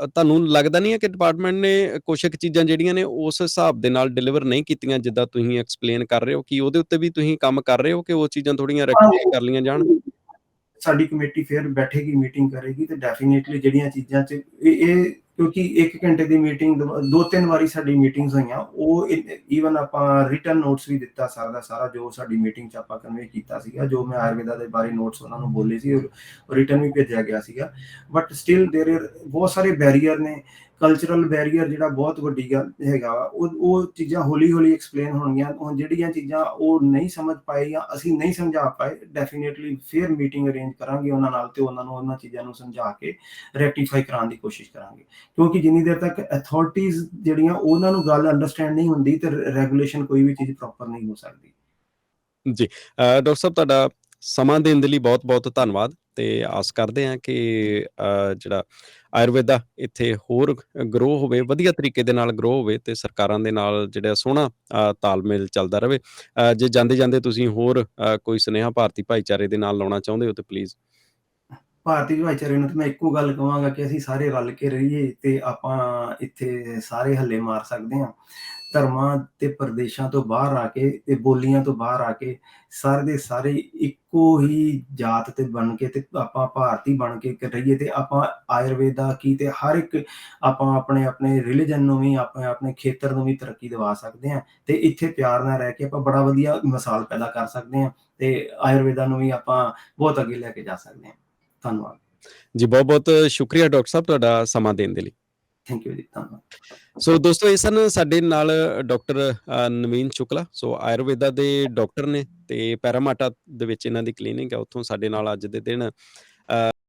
ਤੁਹਾਨੂੰ ਲੱਗਦਾ ਨਹੀਂ ਹੈ ਕਿ ਡਿਪਾਰਟਮੈਂਟ ਨੇ ਕੁਛ ਕੁ ਚੀਜ਼ਾਂ ਜਿਹੜੀਆਂ ਨੇ ਉਸ ਹਿਸਾਬ ਦੇ ਨਾਲ ਡਿਲੀਵਰ ਨਹੀਂ ਕੀਤੀਆਂ, ਜਿੱਦਾਂ ਤੁਸੀਂ ਐਕਸਪਲੇਨ ਕਰ ਰਹੇ ਹੋ? ਕਿ ਉਹਦੇ ਉੱਤੇ ਵੀ ਤੁਸੀਂ ਕੰਮ ਕਰ ਰਹੇ ਹੋ ਕਿ ਉਹ ਚੀਜ਼ਾਂ ਥੋੜ੍ਹੀਆਂ ਰੈਕਟੀਫਾਈ ਕਰ ਲਈਆਂ ਜਾਣ? ਸਾਡੀ ਕਮੇਟੀ ਫਿਰ ਬੈਠੇਗੀ, ਮੀਟਿੰਗ ਕਰੇਗੀ ਤੇ ਡੈਫੀਨੇਟਲੀ ਜਿਹੜੀਆਂ ਚੀਜ਼ਾਂ 'ਚ ਇਹ ਕਿਉਂਕਿ 1 ਘੰਟੇ ਦੀ ਮੀਟਿੰਗ 2-3 ਵਾਰੀ ਸਾਡੀ ਮੀਟਿੰਗਸ ਹੋਈਆਂ, ਉਹ ਈਵਨ ਆਪਾਂ ਰਿਟਨ ਨੋਟਸ ਵੀ ਦਿੱਤਾ ਸਾਰਾ ਦਾ ਸਾਰਾ, ਜੋ ਸਾਡੀ ਮੀਟਿੰਗ 'ਚ ਆਪਾਂ ਕਨਵੇ ਕੀਤਾ ਸੀਗਾ, ਜੋ ਮੈਂ ਆਯੁਰਵੇਦਾ ਦੇ ਬਾਰੇ ਨੋਟਸ ਉਹਨਾਂ ਨੂੰ ਬੋਲੇ ਸੀ, ਰਿਟਨ ਵੀ ਭੇਜਿਆ ਗਿਆ ਸੀਗਾ। ਬਟ ਸਟਿਲ ਬਹੁਤ ਸਾਰੇ ਬੈਰੀਅਰ ਨੇ। ਕਲਚਰਲ ਬੈਰੀਅਰ ਜਿਹੜਾ ਬਹੁਤ ਵੱਡੀ ਗੱਲ ਹੈਗਾ, ਉਹ ਚੀਜ਼ਾਂ ਹੌਲੀ-ਹੌਲੀ ਐਕਸਪਲੇਨ ਹੋਣਗੀਆਂ। ਹੁਣ ਜਿਹੜੀਆਂ ਚੀਜ਼ਾਂ ਉਹ ਨਹੀਂ ਸਮਝ ਪਾਏ ਜਾਂ ਅਸੀਂ ਨਹੀਂ ਸਮਝਾ ਪਾਏ, ਡੈਫੀਨੇਟਲੀ ਫਿਰ ਮੀਟਿੰਗ ਅਰੇਂਜ ਕਰਾਂਗੇ ਉਹਨਾਂ ਨਾਲ ਤੇ ਉਹਨਾਂ ਨੂੰ ਉਹਨਾਂ ਚੀਜ਼ਾਂ ਨੂੰ ਸਮਝਾ ਕੇ ਰੈਕਟੀਫਾਈ ਕਰਾਉਣ ਦੀ ਕੋਸ਼ਿਸ਼ ਕਰਾਂਗੇ। ਕਿਉਂਕਿ ਜਿੰਨੀ ਦੇਰ ਤੱਕ ਅਥਾਰਟੀਜ਼ ਜਿਹੜੀਆਂ ਉਹਨਾਂ ਨੂੰ ਗੱਲ ਅੰਡਰਸਟੈਂਡ ਨਹੀਂ ਹੁੰਦੀ ਤੇ ਰੈਗੂਲੇਸ਼ਨ ਕੋਈ ਵੀ ਚੀਜ਼ ਪ੍ਰੋਪਰ ਨਹੀਂ ਹੋ ਸਕਦੀ। ਜੀ। ਡਾਕਟਰ ਸਾਹਿਬ, ਤੁਹਾਡਾ ਸਮਾਂ ਦੇਣ ਦੇ ਲਈ ਬਹੁਤ-ਬਹੁਤ ਧੰਨਵਾਦ ਤੇ ਆਸ ਕਰਦੇ ਹਾਂ ਕਿ ਜਿਹੜਾ ਆਯੁਰਵੇਦਾ ਇੱਥੇ ਹੋਰ ਗਰੋ ਹੋਵੇ, ਵਧੀਆ ਤਰੀਕੇ ਦੇ ਨਾਲ ਗਰੋ ਹੋਵੇ ਤੇ ਸਰਕਾਰਾਂ ਦੇ ਨਾਲ ਜਿਹੜਾ ਸੋਹਣਾ ਤਾਲਮੇਲ ਚੱਲਦਾ ਰਵੇ। ਜੇ ਜਾਂਦੇ-ਜਾਂਦੇ ਤੁਸੀਂ ਹੋਰ ਕੋਈ ਸੁਨੇਹਾ ਭਾਰਤੀ ਭਾਈਚਾਰੇ ਦੇ ਨਾਲ ਲਾਉਣਾ ਚਾਹੁੰਦੇ ਹੋ ਤਾਂ ਪਲੀਜ਼? ਭਾਰਤੀ ਭਾਈਚਾਰੇ ਨੂੰ ਤਾਂ ਮੈਂ ਇੱਕੋ ਗੱਲ ਕਹਾਂਗਾ ਕਿ ਅਸੀਂ ਸਾਰੇ ਰਲ ਕੇ ਰਹੀਏ ਤੇ ਆਪਾਂ ਇੱਥੇ ਸਾਰੇ ਹੱਲੇ ਮਾਰ ਸਕਦੇ ਹਾਂ। ਧਰਮਾਂ ਤੇ ਪ੍ਰਦੇਸ਼ਾਂ ਤੋਂ ਬਾਹਰ ਆ ਕੇ ਤੇ ਬੋਲੀਆਂ ਤੋਂ ਬਾਹਰ ਆ ਕੇ ਸਾਰੇ ਦੇ ਸਾਰੇ ਇੱਕੋ ਹੀ ਜਾਤ ਤੇ ਬਣ ਕੇ ਤੇ ਆਪਾਂ ਭਾਰਤੀ ਬਣ ਕੇ ਰਹੀਏ ਤੇ ਆਪਾਂ ਆਯੁਰਵੇਦਾ ਕੀ ਤੇ ਹਰ ਇੱਕ ਆਪਾਂ ਆਪਣੇ ਰਿਲੀਜਨ ਨੂੰ ਵੀ, ਆਪਣੇ ਖੇਤਰ ਨੂੰ ਵੀ ਤਰੱਕੀ ਦਿਵਾ ਸਕਦੇ ਹਾਂ। ਤੇ ਇੱਥੇ ਪਿਆਰ ਨਾਲ ਰਹਿ ਕੇ ਆਪਾਂ ਬੜਾ ਵਧੀਆ ਮਿਸਾਲ ਪੈਦਾ ਕਰ ਸਕਦੇ ਹਾਂ ਤੇ ਆਯੁਰਵੇਦਾ ਨੂੰ ਵੀ ਆਪਾਂ ਬਹੁਤ ਅੱਗੇ ਲੈ ਕੇ ਜਾ ਸਕਦੇ ਹਾਂ। ਧੰਨਵਾਦ। ਜੀ, ਬਹੁਤ-ਬਹੁਤ ਸ਼ੁਕਰੀਆ ਡਾਕਟਰ ਸਾਹਿਬ, ਤੁਹਾਡਾ ਸਮਾਂ ਦੇਣ ਦੇ ਲਈ। ਥੈਂਕ ਯੂ ਜੀ, ਧੰਨਵਾਦ। ਸੋ ਦੋਸਤੋ, ਇਹ ਸਨ ਸਾਡੇ ਨਾਲ ਡਾਕਟਰ ਨਵੀਨ ਸ਼ੁਕਲਾ। ਸੋ ਆਯੁਰਵੇਦਾ ਦੇ ਡਾਕਟਰ ਨੇ ਤੇ ਪੈਰਾਮਾਟਾ ਦੇ ਵਿੱਚ ਇਹਨਾਂ ਦੀ ਕਲੀਨਿਕ ਹੈ, ਉੱਥੋਂ ਸਾਡੇ ਨਾਲ ਅੱਜ ਦੇ ਦਿਨ